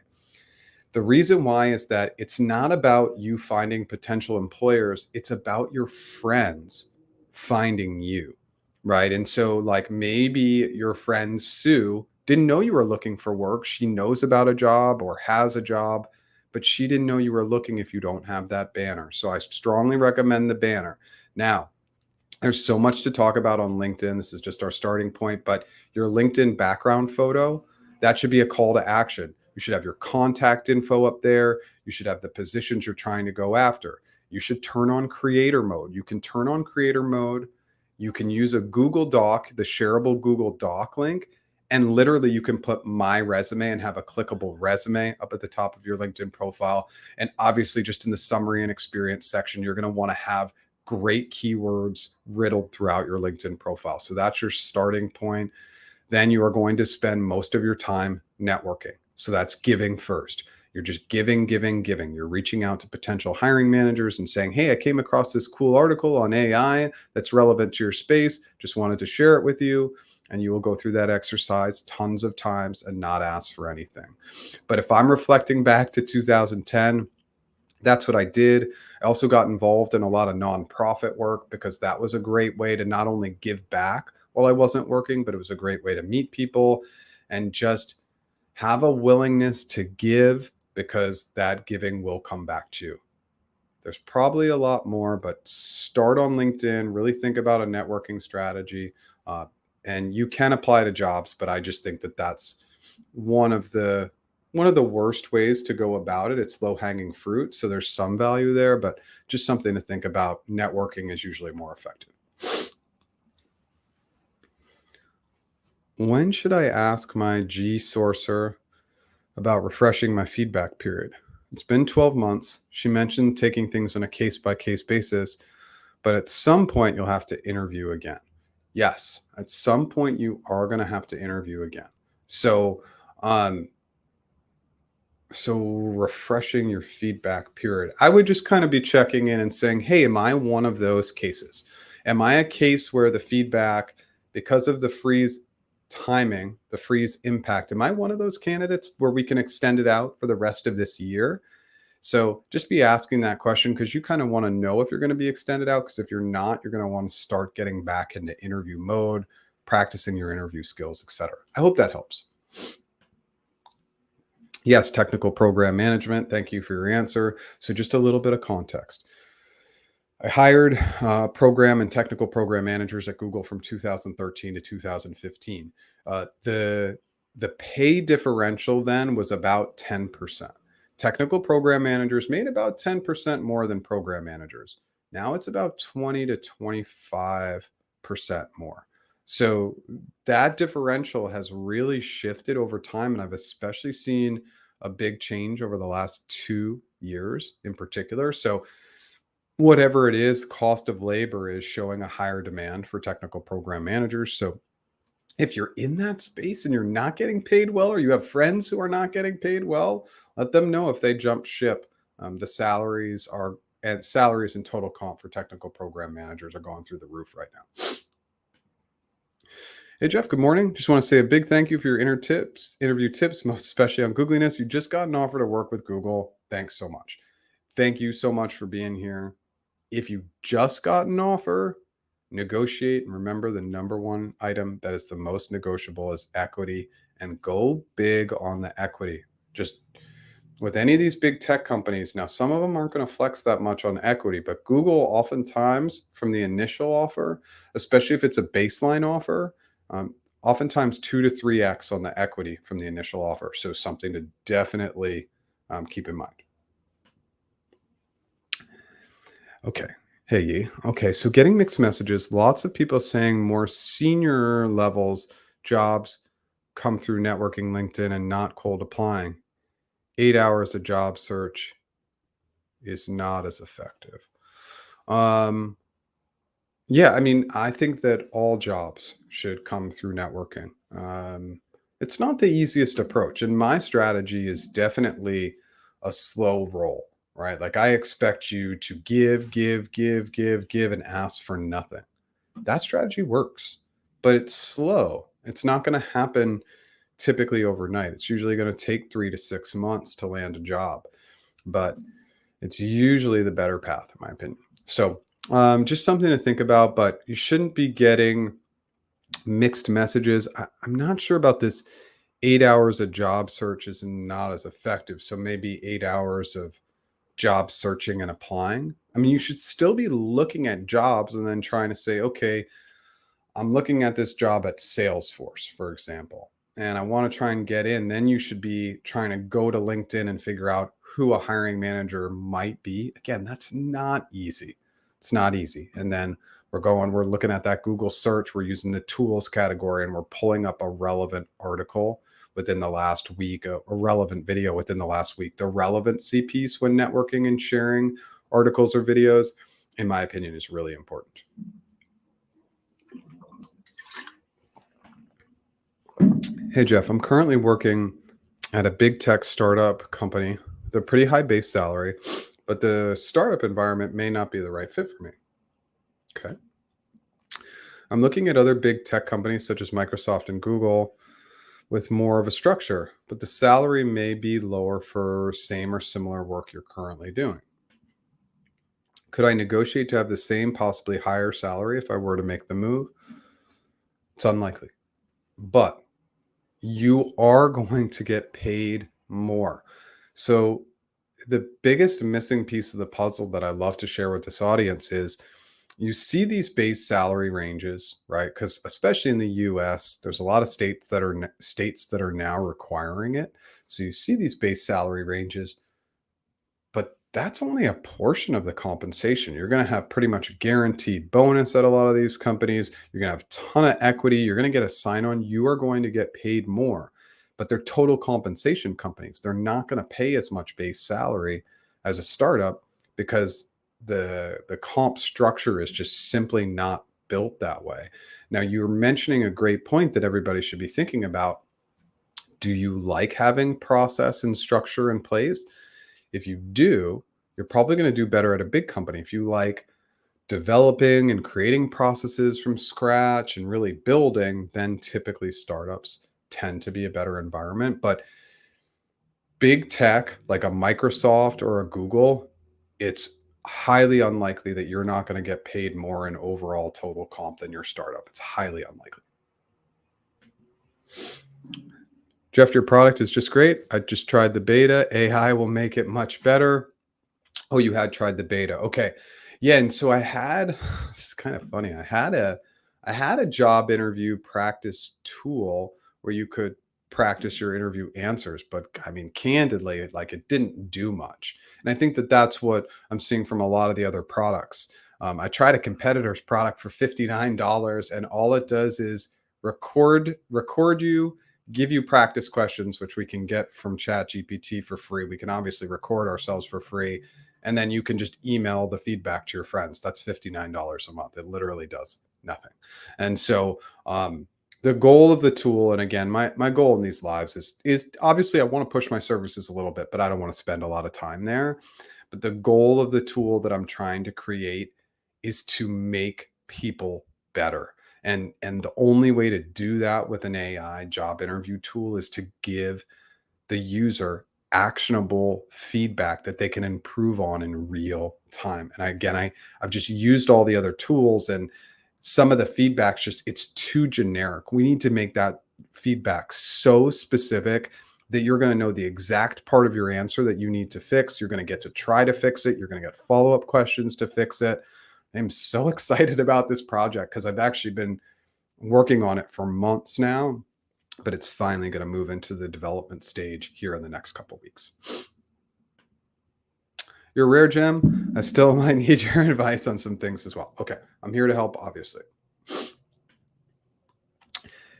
The reason why is that it's not about you finding potential employers, it's about your friends finding you, right? And so, like, maybe your friend Sue didn't know you were looking for work. She knows about a job or has a job, but she didn't know you were looking if you don't have that banner. So I strongly recommend the banner. Now, there's so much to talk about on LinkedIn. This is just our starting point, but your LinkedIn background photo, that should be a call to action. You should have your contact info up there. You should have the positions you're trying to go after. You should turn on creator mode. You can turn on creator mode. You can use a Google Doc, the shareable Google Doc link, and literally you can put my resume and have a clickable resume up at the top of your LinkedIn profile. And obviously, just in the summary and experience section, you're going to want to have great keywords riddled throughout your LinkedIn profile. So that's your starting point. Then you are going to spend most of your time networking. So that's giving first. You're just giving. You're reaching out to potential hiring managers and saying, hey, I came across this cool article on AI that's relevant to your space. Just wanted to share it with you. And you will go through that exercise tons of times and not ask for anything. But if I'm reflecting back to 2010, that's what I did. I also got involved in a lot of nonprofit work because that was a great way to not only give back while I wasn't working, but it was a great way to meet people and just have a willingness to give, because that giving will come back to you. There's probably a lot more, but start on LinkedIn, really think about a networking strategy. And you can apply to jobs, but I just think that that's one of the worst ways to go about it. It's low hanging fruit. So there's some value there, but just something to think about. Networking is usually more effective. When should I ask my G sourcer about refreshing my feedback period? It's been 12 months. She mentioned taking things on a case by case basis, but at some point you'll have to interview again. Yes, at some point you are going to have to interview again. So, so refreshing your feedback period, I would just kind of be checking in and saying, hey, am I one of those cases? Am I a case where the feedback, because of the freeze timing, the freeze impact, am I one of those candidates where we can extend it out for the rest of this year? So just be asking that question, because you kind of want to know if you're going to be extended out, because if you're not, you're going to want to start getting back into interview mode, practicing your interview skills, etc. I hope that helps. Yes, technical program management. Thank you for your answer. So, just a little bit of context. I hired program and technical program managers at Google from 2013 to 2015. The pay differential then was about 10%. Technical program managers made about 10% more than program managers. Now it's about 20 to 25% more. So that differential has really shifted over time. And I've especially seen a big change over the last 2 years in particular. So whatever it is, cost of labor is showing a higher demand for technical program managers. So if you're in that space and you're not getting paid well, or you have friends who are not getting paid well, let them know if they jump ship. The salaries are and salaries and total comp for technical program managers are going through the roof right now. Hey Jeff, good morning. Just want to say a big thank you for your interview tips, most especially on Googliness. You just got an offer to work with Google. Thanks so much. Thank you so much for being here. If you just got an offer, negotiate and remember the number one item that is the most negotiable is equity, and go big on the equity. Just with any of these big tech companies, now some of them aren't going to flex that much on equity, but Google oftentimes from the initial offer, especially if it's a baseline offer, oftentimes 2 to 3x on the equity from the initial offer. So something to definitely keep in mind. Okay. Hey, Yi. Okay. So getting mixed messages, lots of people saying more senior levels jobs come through networking LinkedIn and not cold applying. 8 hours of job search is not as effective. Um, yeah, I mean, I think that all jobs should come through networking. It's not the easiest approach. And my strategy is definitely a slow roll, right? Like I expect you to give, and ask for nothing. That strategy works, but it's slow. It's not going to happen typically overnight. It's usually going to take 3 to 6 months to land a job, but it's usually the better path, in my opinion. So, just something to think about, but you shouldn't be getting mixed messages. I'm not sure about this 8 hours of job search is not as effective. So maybe 8 hours of job searching and applying. I mean, you should still be looking at jobs and then trying to say, okay, I'm looking at this job at Salesforce, for example, and I want to try and get in. Then you should be trying to go to LinkedIn and figure out who a hiring manager might be. Again, that's not easy. It's not easy. And then we're looking at that Google search, we're using the tools category, and we're pulling up a relevant article within the last week, a relevant video within the last week. The relevancy piece when networking and sharing articles or videos, in my opinion, is really important. Hey, Jeff, I'm currently working at a big tech startup company. They're pretty high base salary, but the startup environment may not be the right fit for me. Okay. I'm looking at other big tech companies such as Microsoft and Google with more of a structure, but the salary may be lower for same or similar work you're currently doing. Could I negotiate to have the same, possibly higher salary if I were to make the move? It's unlikely, but you are going to get paid more. So, the biggest missing piece of the puzzle that I love to share with this audience is you see these base salary ranges, right? Because especially in the US, there's a lot of states that are now requiring it. So you see these base salary ranges, but that's only a portion of the compensation. You're going to have pretty much a guaranteed bonus at a lot of these companies. You're going to have a ton of equity. You're going to get a sign on. You are going to get paid more, but they're total compensation companies. They're not going to pay as much base salary as a startup because the comp structure is just simply not built that way. Now, you're mentioning a great point that everybody should be thinking about. Do you like having process and structure in place? If you do, you're probably going to do better at a big company. If you like developing and creating processes from scratch and really building, then typically startups tend to be a better environment. But big tech like a Microsoft or a Google, it's highly unlikely that you're not going to get paid more in overall total comp than your startup. It's highly unlikely. Jeff, your product is just great. I just tried the beta. AI will make it much better. Oh, you had tried the beta. Okay. Yeah, and so I had this is kind of funny. I had a job interview practice tool where you could practice your interview answers, but I mean, candidly, like it didn't do much. And I think that that's what I'm seeing from a lot of the other products. I tried a competitor's product for $59, and all it does is record you, give you practice questions, which we can get from Chat GPT for free. We can obviously record ourselves for free, and then you can just email the feedback to your friends. That's $59 a month. It literally does nothing. And so the goal of the tool, and again, my goal in these lives is obviously I want to push my services a little bit, but I don't want to spend a lot of time there. But the goal of the tool that I'm trying to create is to make people better. And the only way to do that with an AI job interview tool is to give the user actionable feedback that they can improve on in real time. And again, I've just used all the other tools, and some of the feedback's just it's too generic. We need to make that feedback so specific that you're going to know the exact part of your answer that you need to fix. You're going to get to try to fix it. You're going to get follow-up questions to fix it. I'm so excited about this project because I've actually been working on it for months now, but it's finally going to move into the development stage here in the next couple weeks. You're a rare gem. I still might need your advice on some things as well. Okay, I'm here to help, obviously.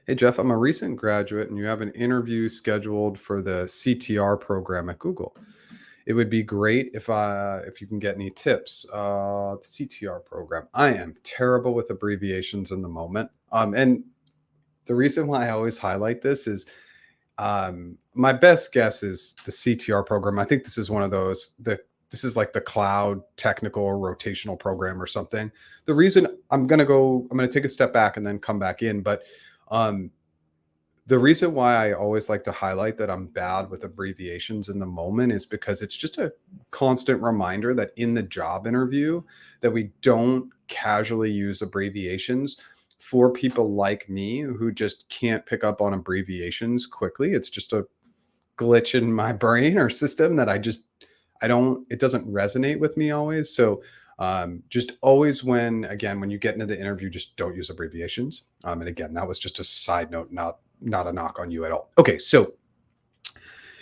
Hey, Jeff, I'm a recent graduate and you have an interview scheduled for the CTR program at Google. It would be great if you can get any tips. The CTR program. I am terrible with abbreviations in the moment. And the reason why I always highlight this is my best guess is the CTR program. I think this is one of those this is like the cloud technical or rotational program or something. The reason I'm going to take a step back and then come back in, but um, the reason why I always like to highlight that I'm bad with abbreviations in the moment is because it's just a constant reminder that in the job interview that we don't casually use abbreviations for people like me who just can't pick up on abbreviations quickly. It's just a glitch in my brain or system that I don't it doesn't resonate with me always. So just always when you get into the interview, just don't use abbreviations. And again, that was just a side note, not a knock on you at all. Okay, so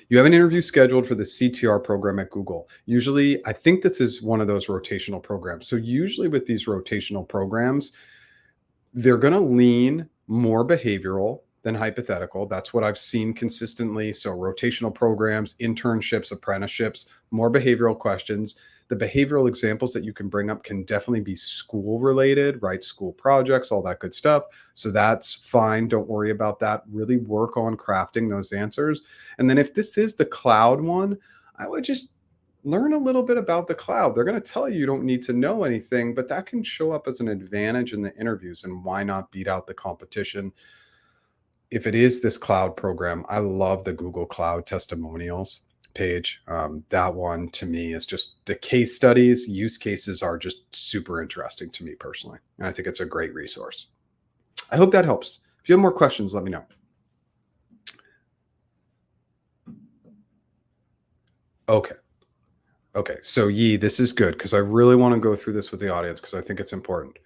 you have an interview scheduled for the CTR program at Google. Usually, I think this is one of those rotational programs. So usually with these rotational programs, they're going to lean more behavioral than hypothetical. That's what I've seen consistently. So, rotational programs, internships, apprenticeships, more behavioral questions. The behavioral examples that you can bring up can definitely be school related, right? School projects, all that good stuff. So, that's fine. Don't worry about that. Really work on crafting those answers. And then, if this is the cloud one, I would just learn a little bit about the cloud. They're going to tell you you don't need to know anything, but that can show up as an advantage in the interviews. And why not beat out the competition? If it is this cloud program, I love the Google Cloud testimonials page. That one to me is just the case studies, use cases are just super interesting to me personally. And I think it's a great resource. I hope that helps. If you have more questions, let me know. Okay. Okay. So, Yi, this is good because I really want to go through this with the audience because I think it's important.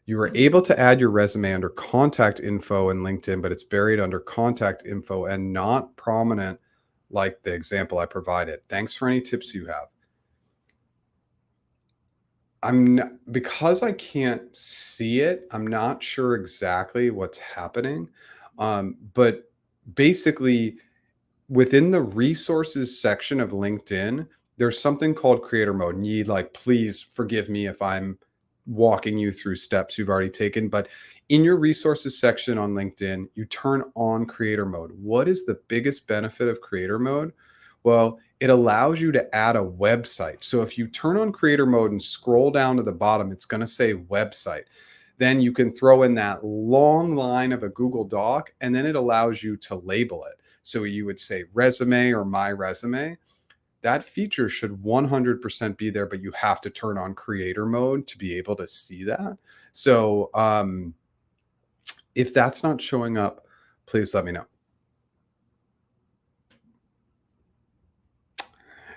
You were able to add your resume under contact info in LinkedIn, but it's buried under contact info and not prominent like the example I provided. Thanks for any tips you have. Because I can't see it, I'm not sure exactly what's happening. But basically, within the resources section of LinkedIn, there's something called creator mode. And you like, please forgive me if I'm walking you through steps you've already taken. But in your resources section on LinkedIn, you turn on creator mode. What is the biggest benefit of creator mode? Well, it allows you to add a website. So if you turn on creator mode and scroll down to the bottom, it's going to say website. Then you can throw in that long line of a Google Doc, and then it allows you to label it. So you would say resume or my resume. That feature should 100% be there, but you have to turn on creator mode to be able to see that. So if that's not showing up, please let me know.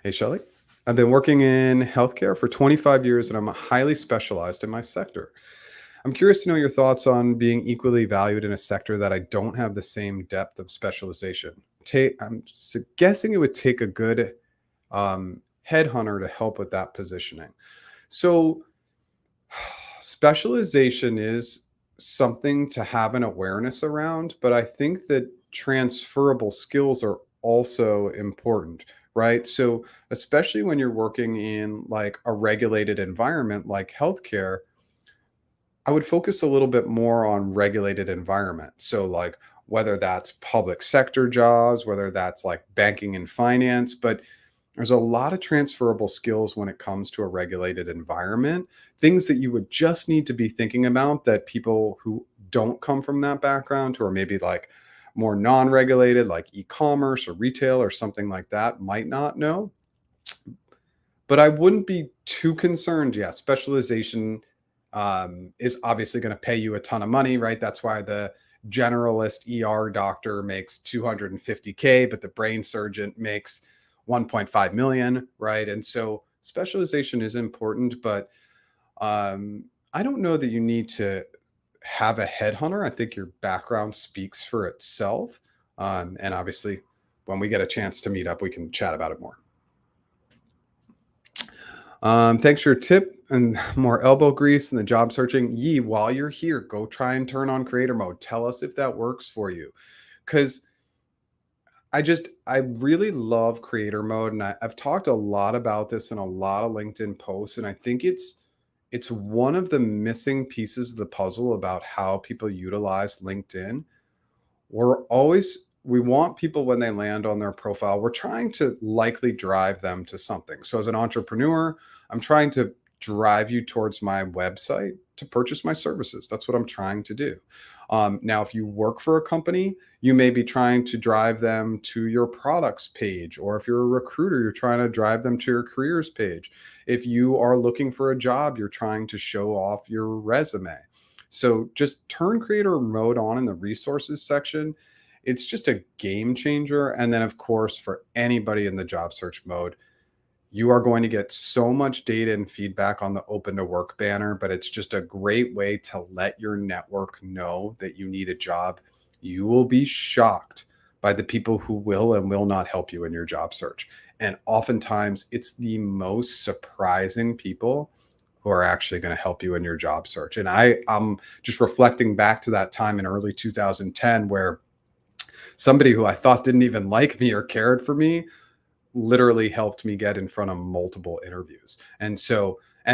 Hey, Shelley. I've been working in healthcare for 25 years and I'm highly specialized in my sector. I'm curious to know your thoughts on being equally valued in a sector that I don't have the same depth of specialization. Guessing it would take a good headhunter to help with that positioning. So, specialization is something to have an awareness around, but I think that transferable skills are also important, right? So, especially when you're working in like a regulated environment like healthcare, I would focus a little bit more on regulated environment. So, like whether that's public sector jobs, whether that's like banking and finance, but there's a lot of transferable skills when it comes to a regulated environment, things that you would just need to be thinking about that people who don't come from that background, who are maybe like more non regulated, like e commerce or retail or something like that, might not know. But I wouldn't be too concerned. Yeah, specialization is obviously going to pay you a ton of money, right? That's why the generalist ER doctor makes 250K, but the brain surgeon makes 1.5 million, right? And so specialization is important, but I don't know that you need to have a headhunter. I think your background speaks for itself. And obviously, when we get a chance to meet up, we can chat about it more. Thanks for your tip and more elbow grease in the job searching. Yee, while you're here, go try and turn on creator mode. Tell us if that works for you. Because I really love creator mode. And I've talked a lot about this in a lot of LinkedIn posts. And I think it's one of the missing pieces of the puzzle about how people utilize LinkedIn. We want people when they land on their profile, we're trying to likely drive them to something. So as an entrepreneur, I'm trying to drive you towards my website to purchase my services. That's what I'm trying to do. Now, if you work for a company, you may be trying to drive them to your products page, or if you're a recruiter, you're trying to drive them to your careers page. If you are looking for a job, you're trying to show off your resume. So just turn creator mode on in the resources section. It's just a game changer. And then, of course, for anybody in the job search mode, you are going to get so much data and feedback on the open to work banner, but it's just a great way to let your network know that you need a job. You will be shocked by the people who will and will not help you in your job search. And oftentimes, it's the most surprising people who are actually going to help you in your job search. And I'm just reflecting back to that time in early 2010 where somebody who I thought didn't even like me or cared for me literally helped me get in front of multiple interviews. And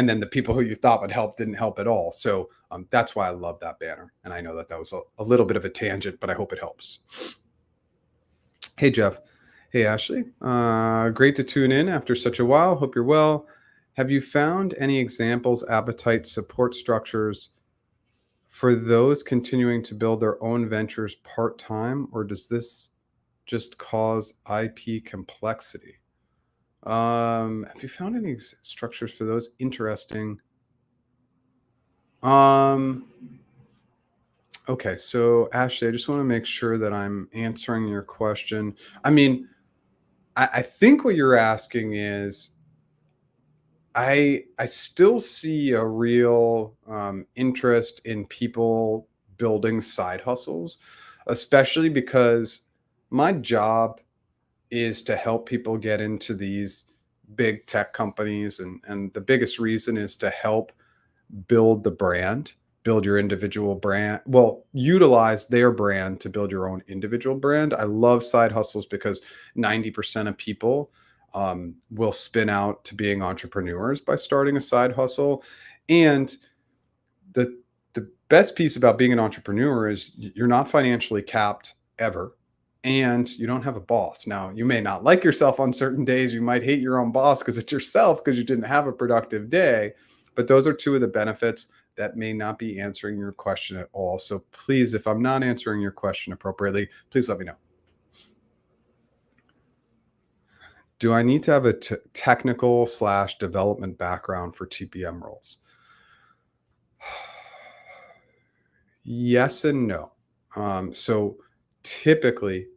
then the people who you thought would help didn't help at all. So that's why I love that banner. And I know that that was a little bit of a tangent, but I hope it helps. Hey, Jeff. Hey, Ashley. Great to tune in after such a while. Hope you're well. Have you found any examples, appetite, support structures for those continuing to build their own ventures part time, or does this just cause IP complexity? Have you found any structures for those? Interesting. Um, okay, so Ashley, I just want to make sure that I'm answering your question. I mean, I think what you're asking is I still see a real interest in people building side hustles, especially because my job is to help people get into these big tech companies, and the biggest reason is to help build the brand, build your individual brand. Well, utilize their brand to build your own individual brand. I love side hustles because 90% of people will spin out to being entrepreneurs by starting a side hustle. And the best piece about being an entrepreneur is you're not financially capped ever, and you don't have a boss. Now, you may not like yourself on certain days. You might hate your own boss because it's yourself because you didn't have a productive day. But those are two of the benefits that may not be answering your question at all. So please, if I'm not answering your question appropriately, please let me know. Do I need to have a technical slash development background for TPM roles? Yes and no. So typically,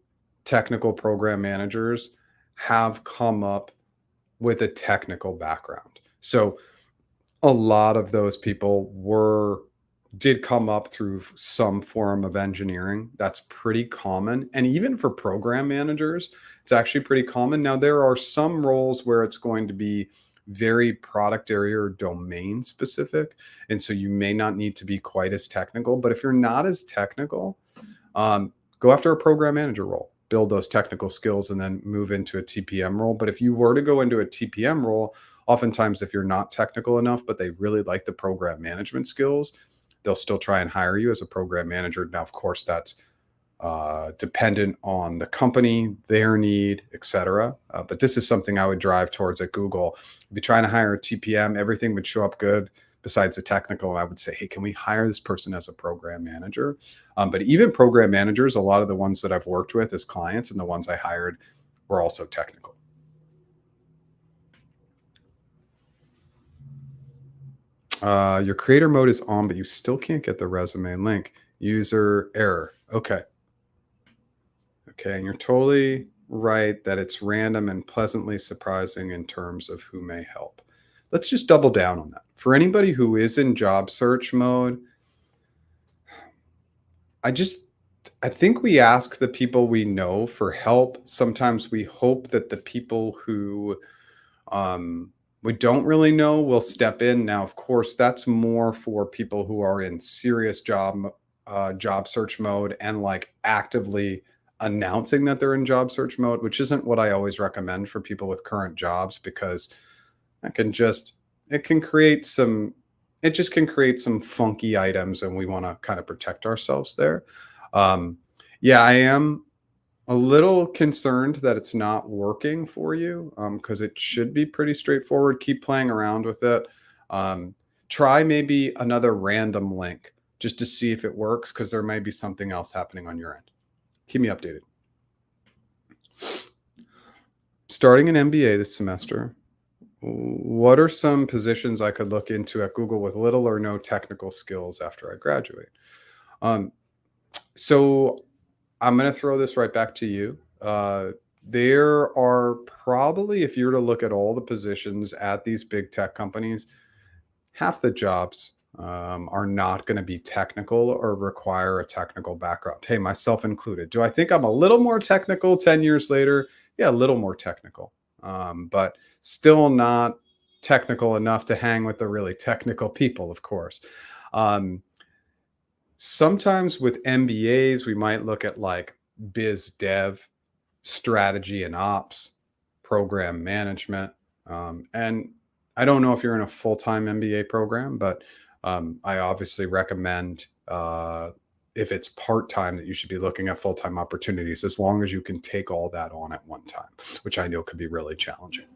technical program managers have come up with a technical background. So a lot of those people did come up through some form of engineering. That's pretty common. And even for program managers, it's actually pretty common. Now, there are some roles where it's going to be very product area or domain specific. And so you may not need to be quite as technical. But if you're not as technical, go after a program manager role, build those technical skills, and then move into a TPM role. But if you were to go into a TPM role, oftentimes if you're not technical enough, but they really like the program management skills, they'll still try and hire you as a program manager. Now, of course, that's dependent on the company, their need, etc. But this is something I would drive towards at Google. Be trying to hire a TPM, everything would show up good besides the technical. And I would say, hey, can we hire this person as a program manager? But even program managers, a lot of the ones that I've worked with as clients and the ones I hired were also technical. Your creator mode is on, but you still can't get the resume link. User error. Okay. Okay. And you're totally right that it's random and pleasantly surprising in terms of who may help. Let's just double down on that. For anybody who is in job search mode, I think we ask the people we know for help. Sometimes we hope that the people who we don't really know will step in. Now, of course, that's more for people who are in serious job search mode and like actively announcing that they're in job search mode, which isn't what I always recommend for people with current jobs, because it can just it can create some it just can create some funky items, and we want to kind of protect ourselves there. Um, yeah, I am a little concerned that it's not working for you, because it should be pretty straightforward. Keep playing around with it. Um, Try maybe another random link just to see if it works, because there might be something else happening on your end. Keep me updated. Starting an MBA this semester, what are some positions I could look into at Google with little or no technical skills after I graduate? Um, so I'm going to throw this right back to you. There are probably, if you were to look at all the positions at these big tech companies, half the jobs are not going to be technical or require a technical background. Hey, myself included. Do I think I'm a little more technical 10 years later? Yeah, a little more technical, but still not technical enough to hang with the really technical people, of course. Um, Sometimes with MBAs, we might look at like biz dev, strategy and ops, program management. And I don't know if you're in a full time MBA program, but I obviously recommend, if it's part time, that you should be looking at full time opportunities, as long as you can take all that on at one time, which I know could be really challenging.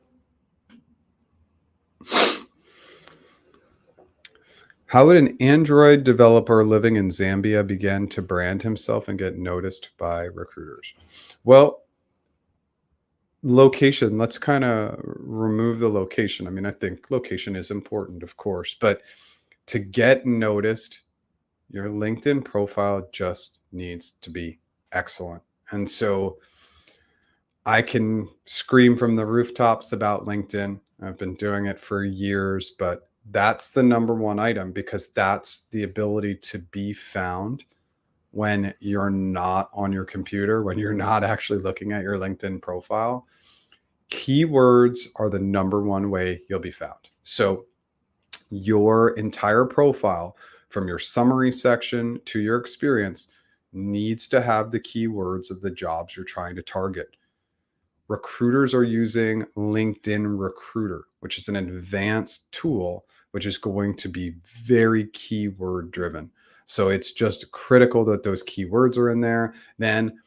How would an Android developer living in Zambia begin to brand himself and get noticed by recruiters? Well, location, let's kind of remove the location. I mean, I think location is important, of course, but to get noticed, your LinkedIn profile just needs to be excellent. And so I can scream from the rooftops about LinkedIn. I've been doing it for years, but that's the number one item, because that's the ability to be found when you're not on your computer, when you're not actually looking at your LinkedIn profile. Keywords are the number one way you'll be found. So your entire profile, from your summary section to your experience, needs to have the keywords of the jobs you're trying to target. Recruiters are using LinkedIn Recruiter, which is an advanced tool, which is going to be very keyword driven. So it's just critical that those keywords are in there. Then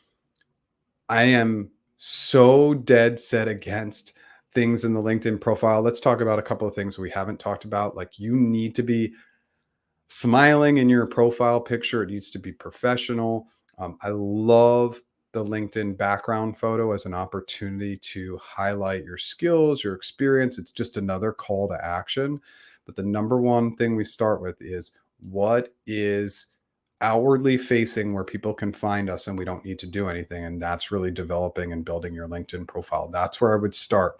I am so dead set against things in the LinkedIn profile. Let's talk about a couple of things we haven't talked about. Like, you need to be smiling in your profile picture. It needs to be professional. I love the LinkedIn background photo as an opportunity to highlight your skills, your experience. It's just another call to action. But the number one thing we start with is, what is outwardly facing where people can find us and we don't need to do anything? And that's really developing and building your LinkedIn profile. That's where I would start.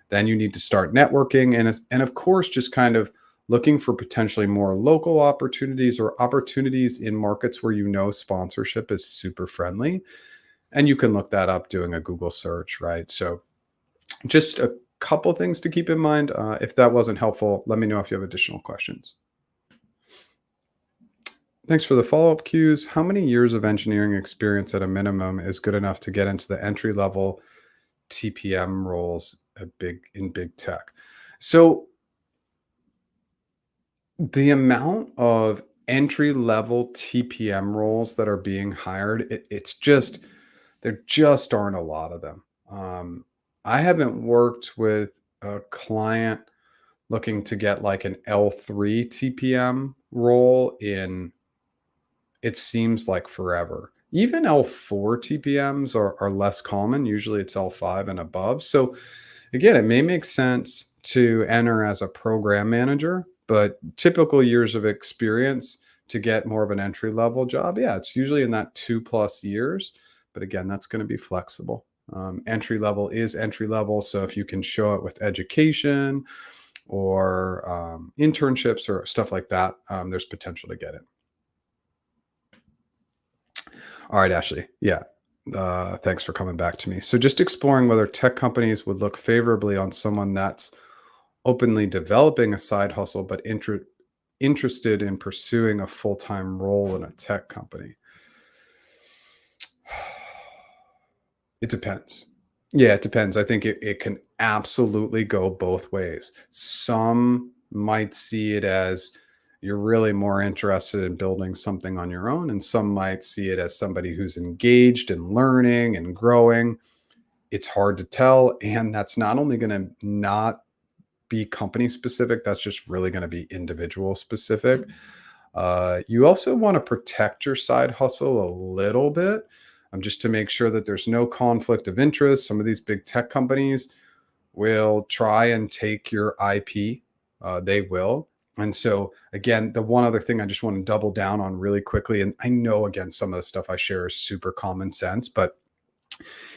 Then you need to start networking and of course, just kind of looking for potentially more local opportunities or opportunities in markets where you know sponsorship is super friendly. And you can look that up doing a Google search, right? So just a couple things to keep in mind. If that wasn't helpful, let me know if you have additional questions. Thanks for the follow up cues. How many years of engineering experience at a minimum is good enough to get into the entry level TPM roles at big tech? So the amount of entry level TPM roles that are being hired, it's just there just aren't a lot of them. I haven't worked with a client looking to get like an L3 TPM role in it seems like forever. Even L4 TPMs are less common. Usually it's L5 and above. So again, it may make sense to enter as a program manager, but typical years of experience to get more of an entry level job, yeah, it's usually in that 2+ years. But again, that's going to be flexible. Entry level is entry level. So if you can show it with education or internships or stuff like that, there's potential to get it. All right, Ashley. Yeah. Thanks for coming back to me. So, just exploring whether tech companies would look favorably on someone that's openly developing a side hustle, but interested in pursuing a full time role in a tech company. It depends. Yeah, it depends. I think it can absolutely go both ways. Some might see it as you're really more interested in building something on your own, and some might see it as somebody who's engaged in learning and growing. It's hard to tell. And that's not only going to not be company specific, that's just really going to be individual specific. You also want to protect your side hustle a little bit, just to make sure that there's no conflict of interest. Some of these big tech companies will try and take your IP. They will. And so, again, the one other thing I just want to double down on really quickly, and I know, again, some of the stuff I share is super common sense, but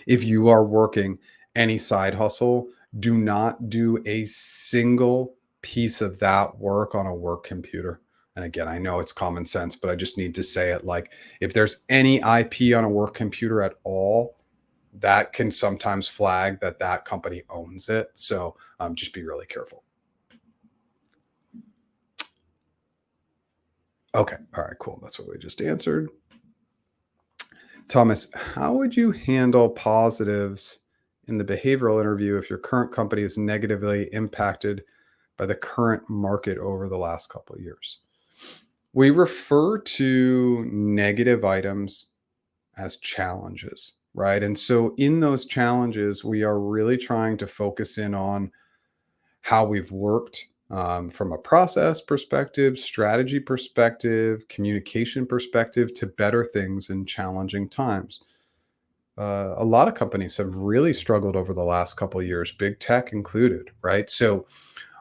if you are working any side hustle, do not do a single piece of that work on a work computer. And again, I know it's common sense, but I just need to say it like if there's any IP on a work computer at all, that can sometimes flag that that company owns it. So just be really careful. Okay. All right. Cool. That's what we just answered. Thomas, how would you handle positives in the behavioral interview if your current company is negatively impacted by the current market over the last couple of years? We refer to negative items as challenges, right? And so in those challenges, we are really trying to focus in on how we've worked from a process perspective, strategy perspective, communication perspective to better things in challenging times. A lot of companies have really struggled over the last couple of years, big tech included, right? So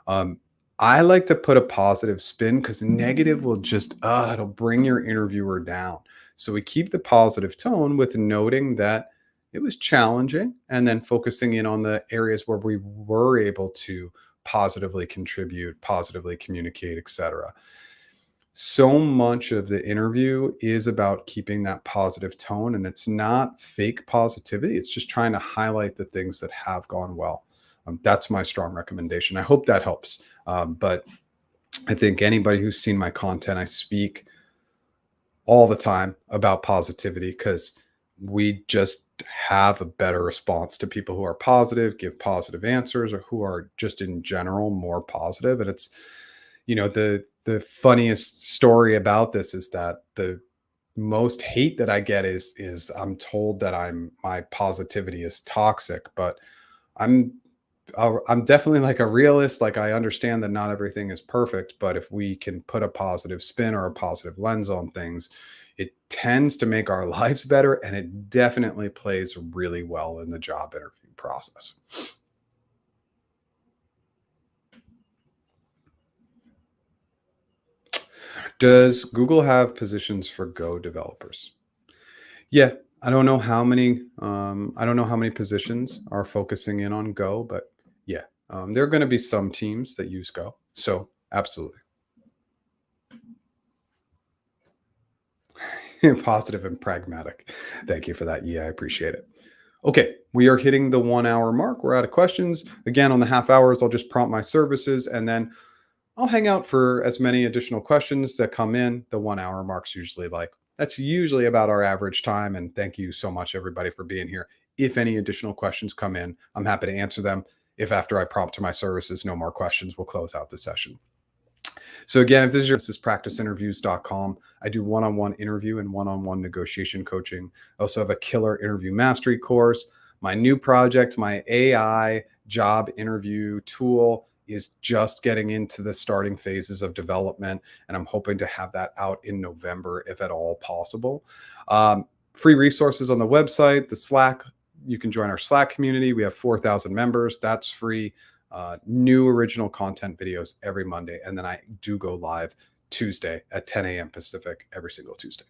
um, I like to put a positive spin because negative will just it'll bring your interviewer down. So we keep the positive tone with noting that it was challenging and then focusing in on the areas where we were able to positively contribute, positively communicate, etc. So much of the interview is about keeping that positive tone, and it's not fake positivity. It's just trying to highlight the things that have gone well. That's my strong recommendation. I hope that helps. But I think anybody who's seen my content, I speak all the time about positivity because we just have a better response to people who are positive, give positive answers, or who are just in general more positive. And it's, the funniest story about this is that the most hate that I get is I'm told that my positivity is toxic, but I'm I'm definitely like a realist. Like I understand that not everything is perfect, but if we can put a positive spin or a positive lens on things, it tends to make our lives better, and it definitely plays really well in the job interview process. Does Google have positions for Go developers? Yeah, I don't know how many positions are focusing in on Go, but yeah, There are going to be some teams that use Go. So, absolutely. Positive and pragmatic. Thank you for that. Yeah, I appreciate it. Okay, we are hitting the 1 hour mark. We're out of questions. Again, on the half hours, I'll just prompt my services and then I'll hang out for as many additional questions that come in. The 1 hour mark's usually that's usually about our average time. And thank you so much, everybody, for being here. If any additional questions come in, I'm happy to answer them. If after I prompt to my services, no more questions, we'll close out the session. So again, if this is practiceinterviews.com. I do one-on-one interview and one-on-one negotiation coaching. I also have a killer interview mastery course. My new project, my AI job interview tool, is just getting into the starting phases of development, and I'm hoping to have that out in November, if at all possible. Free resources on the website, the Slack. You can join our Slack community. We have 4,000 members. That's free. New original content videos every Monday. And then I do go live Tuesday at 10 a.m. Pacific every single Tuesday.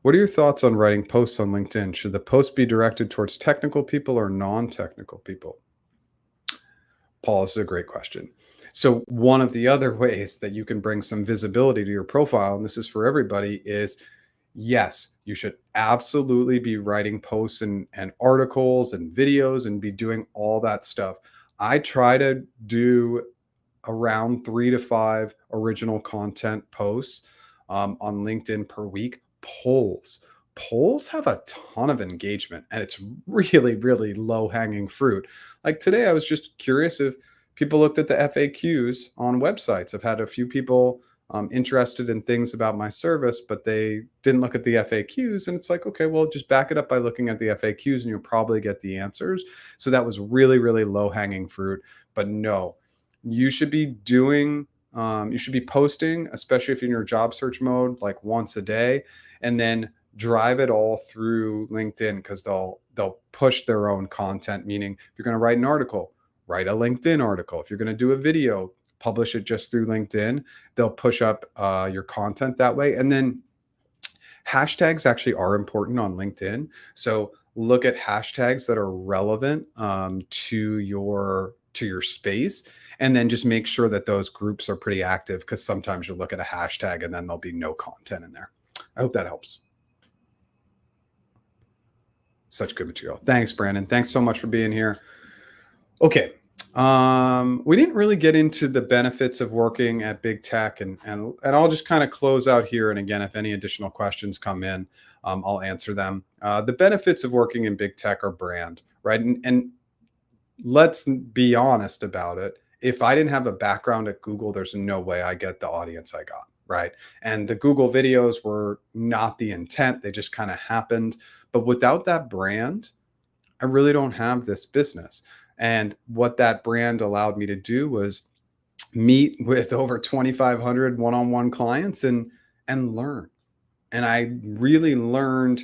What are your thoughts on writing posts on LinkedIn? Should the post be directed towards technical people or non-technical people? Paul, this is a great question. So, one of the other ways that you can bring some visibility to your profile, and this is for everybody, is yes, you should absolutely be writing posts and articles and videos and be doing all that stuff. I try to do around 3 to 5 original content posts on LinkedIn per week. Polls have a ton of engagement and it's really, really low hanging fruit. Like today, I was just curious if people looked at the FAQs on websites. I've had a few people interested in things about my service, but they didn't look at the FAQs. And it's like, okay, well, just back it up by looking at the FAQs and you'll probably get the answers. So that was really, really low hanging fruit. But no, you should be you should be posting, especially if you're in your job search mode, like once a day, and then drive it all through LinkedIn because they'll push their own content. Meaning, if you're going to write an article, write a LinkedIn article. If you're going to do a video, publish it just through LinkedIn. They'll push up your content that way. And then hashtags actually are important on LinkedIn. So look at hashtags that are relevant to your space, and then just make sure that those groups are pretty active because sometimes you'll look at a hashtag and then there'll be no content in there. I hope that helps. Such good material. Thanks, Brandon. Thanks so much for being here. Okay. We didn't really get into the benefits of working at big tech, and I'll just kind of close out here. And again, if any additional questions come in, I'll answer them. The benefits of working in big tech are brand, right? And let's be honest about it. If I didn't have a background at Google, there's no way I get the audience I got, right? And the Google videos were not the intent; they just kind of happened. But without that brand, I really don't have this business. And what that brand allowed me to do was meet with over 2,500 one-on-one clients and learn. And I really learned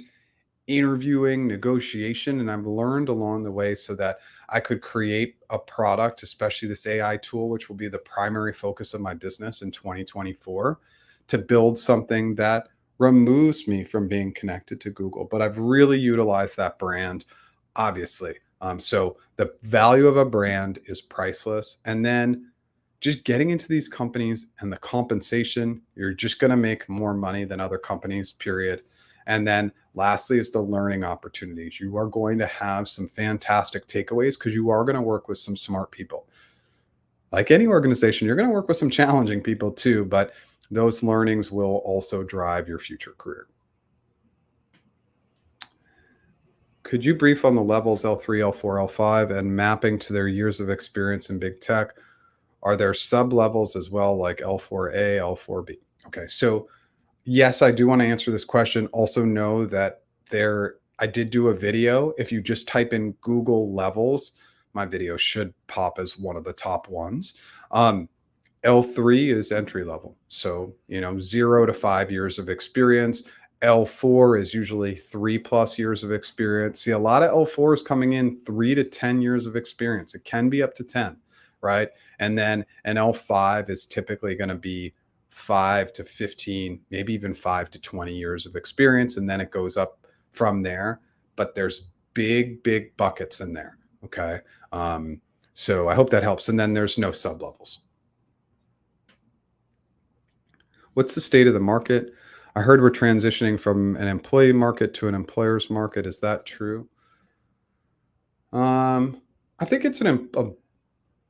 interviewing, negotiation, and I've learned along the way so that I could create a product, especially this AI tool, which will be the primary focus of my business in 2024, to build something that removes me from being connected to Google. But I've really utilized that brand, obviously. So the value of a brand is priceless. And then just getting into these companies and the compensation, you're just going to make more money than other companies, period. And then lastly is the learning opportunities. You are going to have some fantastic takeaways because you are going to work with some smart people. Like any organization, you're going to work with some challenging people too, but those learnings will also drive your future career. Could you brief on the levels L3, L4, L5 and mapping to their years of experience in big tech? Are there sub levels as well, like L4A, L4B? Okay, so yes, I do want to answer this question. Also know that I did do a video. If you just type in Google levels, my video should pop as one of the top ones. L3 is entry level. So, 0 to 5 years of experience. L4 is usually 3+ years of experience. See, a lot of L4s coming in 3 to 10 years of experience. It can be up to 10, right? And then an L5 is typically going to be 5 to 15, maybe even 5 to 20 years of experience. And then it goes up from there. But there's big, big buckets in there. Okay. Um, so I hope that helps. And then there's no sub levels. What's the state of the market? I heard we're transitioning from an employee market to an employer's market. Is that true? Um, I think it's a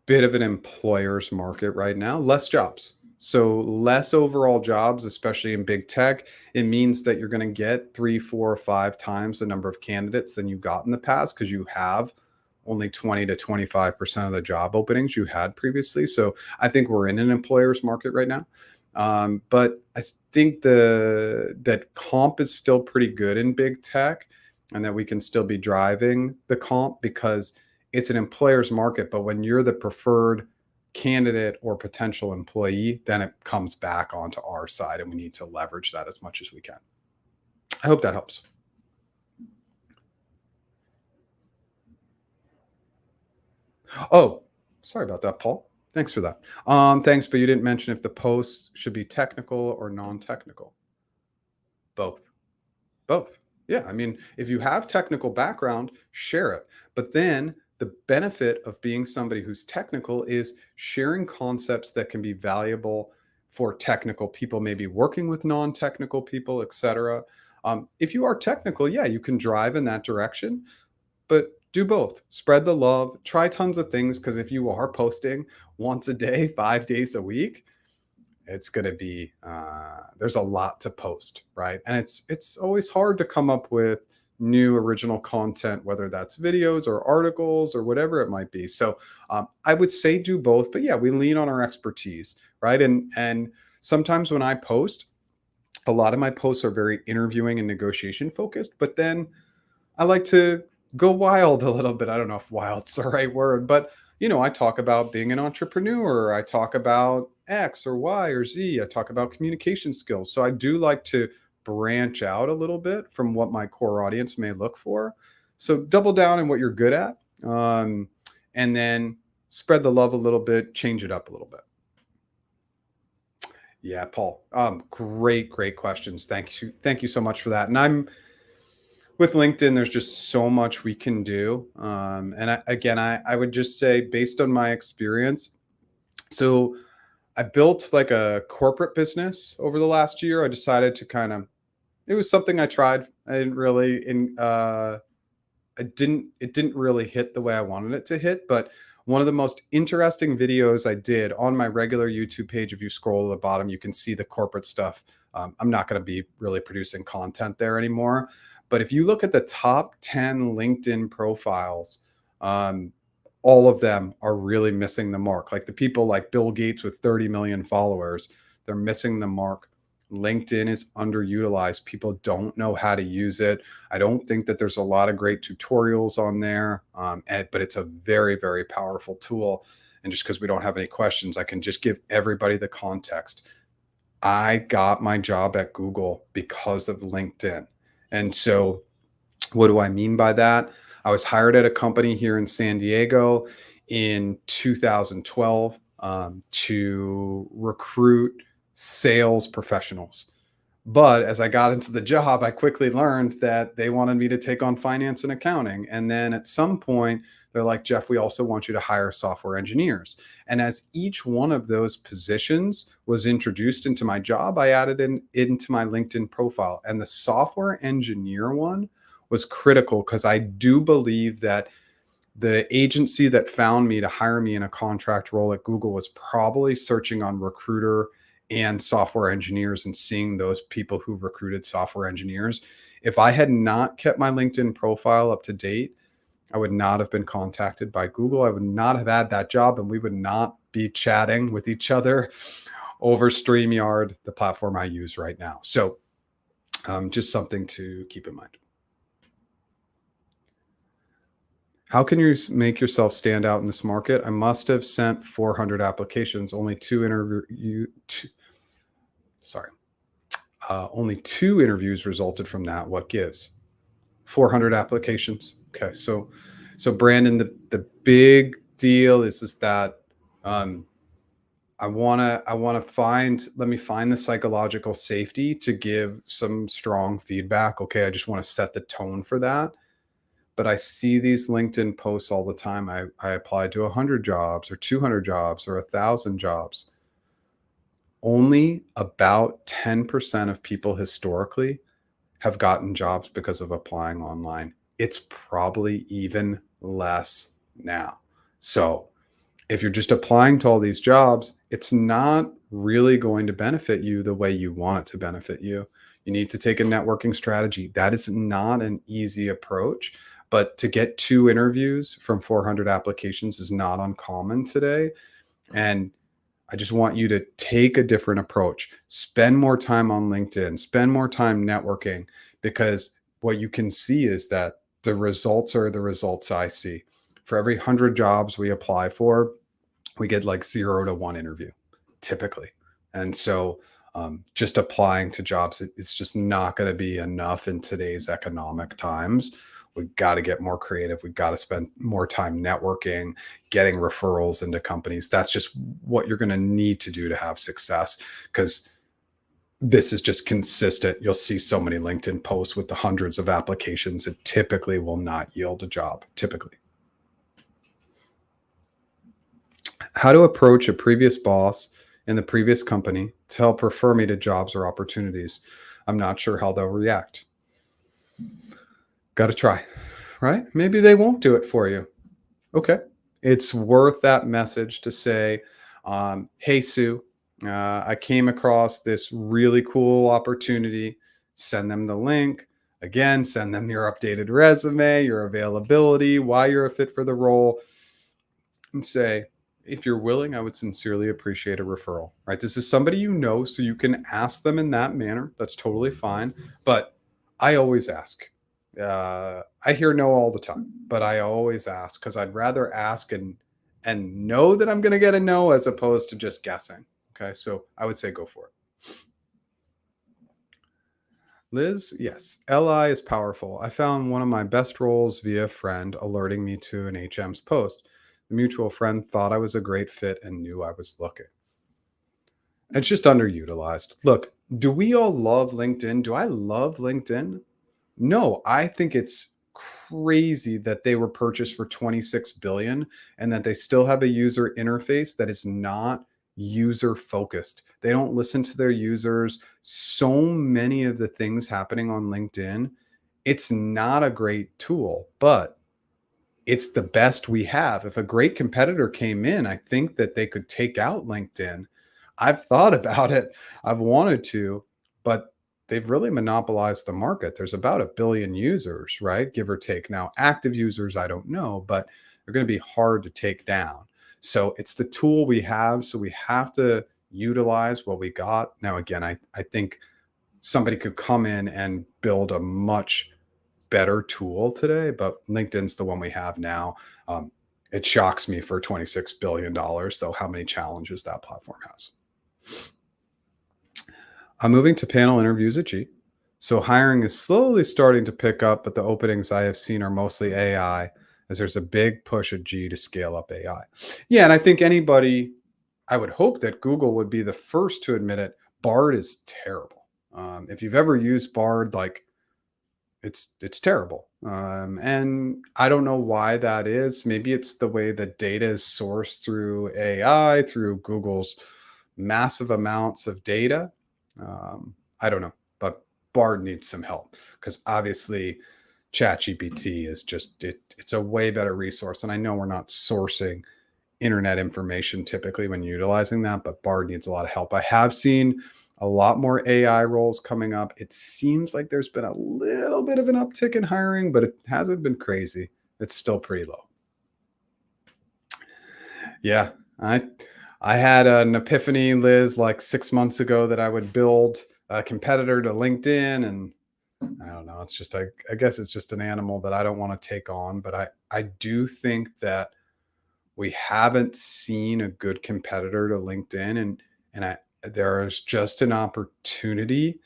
bit of an employer's market right now, less jobs. So less overall jobs, especially in big tech. It means that you're going to get three, four, 5 times the number of candidates than you got in the past because you have only 20 to 25% of the job openings you had previously. So I think we're in an employer's market right now. But think that comp is still pretty good in big tech and that we can still be driving the comp because it's an employer's market, but when you're the preferred candidate or potential employee, then it comes back onto our side and we need to leverage that as much as we can. I hope that helps. Oh, sorry about that, Paul. Thanks for that. Thanks, but you didn't mention if the posts should be technical or non-technical. Both. Both. Yeah, I mean, if you have technical background, share it. But then the benefit of being somebody who's technical is sharing concepts that can be valuable for technical people, maybe working with non-technical people, etc. If you are technical, yeah, you can drive in that direction, but do both. Spread the love, try tons of things because if you are posting once a day, 5 days a week, it's going to be there's a lot to post, right? And it's always hard to come up with new original content, whether that's videos or articles or whatever it might be. So I would say do both, but yeah, we lean on our expertise, right? And sometimes when I post, a lot of my posts are very interviewing and negotiation focused, but then I like to go wild a little bit. I don't know if wild's the right word, but I talk about being an entrepreneur. I talk about X or Y or Z. I talk about communication skills. So I do like to branch out a little bit from what my core audience may look for. So double down in what you're good at, and then spread the love a little bit, change it up a little bit. Yeah, Paul. Great questions. Thank you so much for that. And I'm with LinkedIn, there's just so much we can do. And I would just say, based on my experience, so I built like a corporate business over the last year. I decided to it was something I tried. I didn't really, it didn't really hit the way I wanted it to hit. But one of the most interesting videos I did on my regular YouTube page, if you scroll to the bottom, you can see the corporate stuff. I'm not going to be really producing content there anymore. But if you look at the top 10 LinkedIn profiles, um, all of them are really missing the mark. Like the people like Bill Gates with 30 million followers, they're missing the mark. LinkedIn is underutilized. People don't know how to use it. I don't think that there's a lot of great tutorials on there, but it's a very powerful tool. And just because we don't have any questions, I can just give everybody the context. I got my job at Google because of LinkedIn. And so, what do I mean by that? I was hired at a company here in San Diego in 2012 to recruit sales professionals. But as I got into the job, I quickly learned that they wanted me to take on finance and accounting. And then at some point, they're like, Jeff, we also want you to hire software engineers. And as each one of those positions was introduced into my job, I added into my LinkedIn profile. And the software engineer one was critical because I do believe that the agency that found me to hire me in a contract role at Google was probably searching on recruiter and software engineers and seeing those people who recruited software engineers. If I had not kept my LinkedIn profile up to date, I would not have been contacted by Google. I would not have had that job, and we would not be chatting with each other over StreamYard, the platform I use right now. So, just something to keep in mind. How can you make yourself stand out in this market? I must have sent 400 applications, sorry, only two interviews resulted from that. What gives? 400 applications. Okay, so Brandon, the big deal is that um, I wanna find let me find the psychological safety to give some strong feedback. Okay, I just want to set the tone for that. but I see these LinkedIn posts all the time. I applied to 100 jobs or 200 jobs or 1,000 jobs. Only about 10% of people historically have gotten jobs because of applying online. It's probably even less now. So if you're just applying to all these jobs, it's not really going to benefit you the way you want it to benefit you. You need to take a networking strategy. That is not an easy approach, but to get 2 interviews from 400 applications is not uncommon today. And I just want you to take a different approach. Spend more time on LinkedIn, spend more time networking, because what you can see is that the results are the results I see. For every 100 jobs we apply for, we get like 0 to 1 interview typically. And so just applying to jobs, it's just not going to be enough in today's economic times. We've got to get more creative. We've got to spend more time networking, getting referrals into companies. That's just what you're going to need to do to have success, because this is just consistent. You'll see so many LinkedIn posts with the hundreds of applications. It typically will not yield a job, typically. How to approach a previous boss in the previous company to help refer me to jobs or opportunities. I'm not sure how they'll react. Got to try, right? Maybe they won't do it for you. Okay. It's worth that message to say, hey, Sue, I came across this really cool opportunity. Send them the link. Again, send them your updated resume, your availability, why you're a fit for the role, and say, if you're willing, I would sincerely appreciate a referral, right? This is somebody you know, so you can ask them in that manner. That's totally fine. But I always ask. I hear no all the time, but I always ask because I'd rather ask and know that I'm going to get a no as opposed to just guessing. Okay, so I would say go for it. Liz, yes, LI is powerful. I found one of my best roles via a friend alerting me to an HM's post. The mutual friend thought I was a great fit and knew I was looking. It's just underutilized. Look, do we all love LinkedIn? Do I love LinkedIn? No, I think it's crazy that they were purchased for 26 billion and that they still have a user interface that is not user focused. They don't listen to their users. So many of the things happening on LinkedIn, it's not a great tool, but it's the best we have. If a great competitor came in, I think that they could take out LinkedIn. I've thought about it. I've wanted to, but they've really monopolized the market. There's about 1 billion users, right? Give or take. Now, active users, I don't know, but they're going to be hard to take down. So it's the tool we have. So we have to utilize what we got. Now, again, I think somebody could come in and build a much better tool today, but LinkedIn's the one we have now. It shocks me for $26 billion, though, how many challenges that platform has. I'm moving to panel interviews at G. So hiring is slowly starting to pick up, but the openings I have seen are mostly AI, as there's a big push at G to scale up AI. Yeah, and I think I would hope that Google would be the first to admit it. Bard is terrible. If you've ever used Bard, like it's terrible. And I don't know why that is. Maybe it's the way the data is sourced through AI, through Google's massive amounts of data. I don't know, but Bard needs some help because obviously ChatGPT is just it's a way better resource. And I know we're not sourcing internet information typically when utilizing that, but Bard needs a lot of help. I have seen a lot more AI roles coming up. It seems like there's been a little bit of an uptick in hiring, but it hasn't been crazy. It's still pretty low. Yeah, I had an epiphany, Liz, like 6 months ago that I would build a competitor to LinkedIn, and I don't know. It's just I guess it's just an animal that I don't want to take on, but I do think that we haven't seen a good competitor to LinkedIn, and there's just an opportunity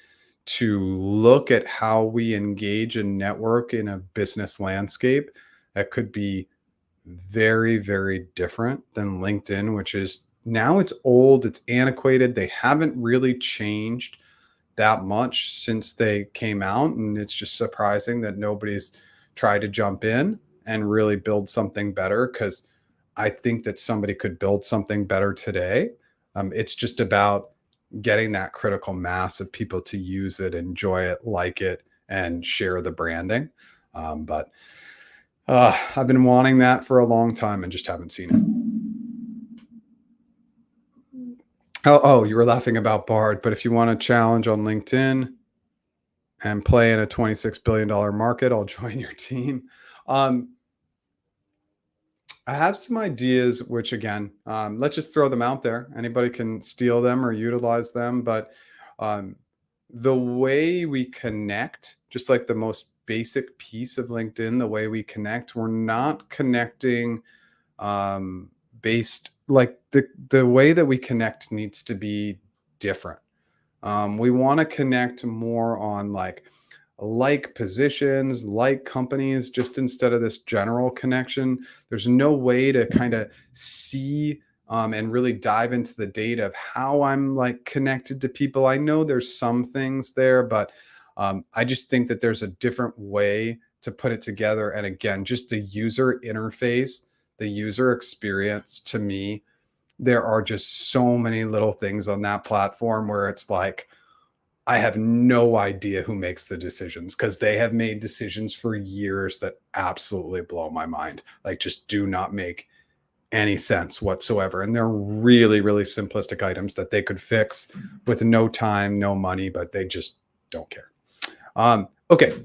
to look at how we engage and network in a business landscape that could be very, very different than LinkedIn, which is now it's old, it's antiquated. They haven't really changed that much since they came out, and it's just surprising that nobody's try to jump in and really build something better, because I think that somebody could build something better today. It's just about getting that critical mass of people to use it, enjoy it, like it, and share the branding. But I've been wanting that for a long time and just haven't seen it. Oh, you were laughing about Bard, but if you want a challenge on LinkedIn and play in a $26 billion market, I'll join your team. Um, I have some ideas, which again, let's just throw them out there. Anybody can steal them or utilize them. But um, the way we connect, just like the most basic piece of LinkedIn, the way we connect, we're not connecting based like the way that we connect needs to be different. We want to connect more on like positions, like companies, just instead of this general connection. There's no way to kind of see and really dive into the data of how I'm like connected to people. I know there's some things there, but I just think that there's a different way to put it together. And again, just the user interface, the user experience to me, there are just so many little things on that platform where it's like, I have no idea who makes the decisions, because they have made decisions for years that absolutely blow my mind. Like, just do not make any sense whatsoever. And they're really, really simplistic items that they could fix with no time, no money, but they just don't care. Okay,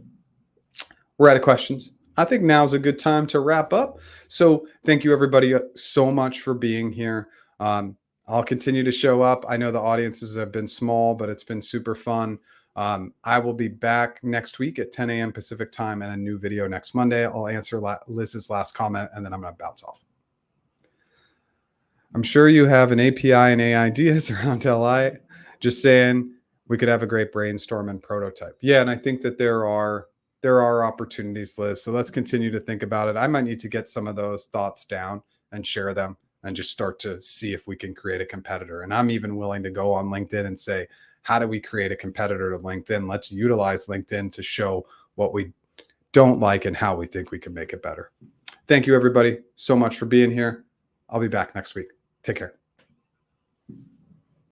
we're out of questions. I think now's a good time to wrap up. So thank you everybody so much for being here. I'll continue to show up. I know the audiences have been small, but it's been super fun. I will be back next week at 10 a.m. Pacific time and a new video next Monday. I'll answer Liz's last comment and then I'm going to bounce off. I'm sure you have an API and AI ideas around LI. Just saying, we could have a great brainstorm and prototype. Yeah, and I think that there are opportunities, Liz. So let's continue to think about it. I might need to get some of those thoughts down and share them and just start to see if we can create a competitor. And I'm even willing to go on LinkedIn and say, how do we create a competitor to LinkedIn? Let's utilize LinkedIn to show what we don't like and how we think we can make it better. Thank you, everybody, so much for being here. I'll be back next week. Take care.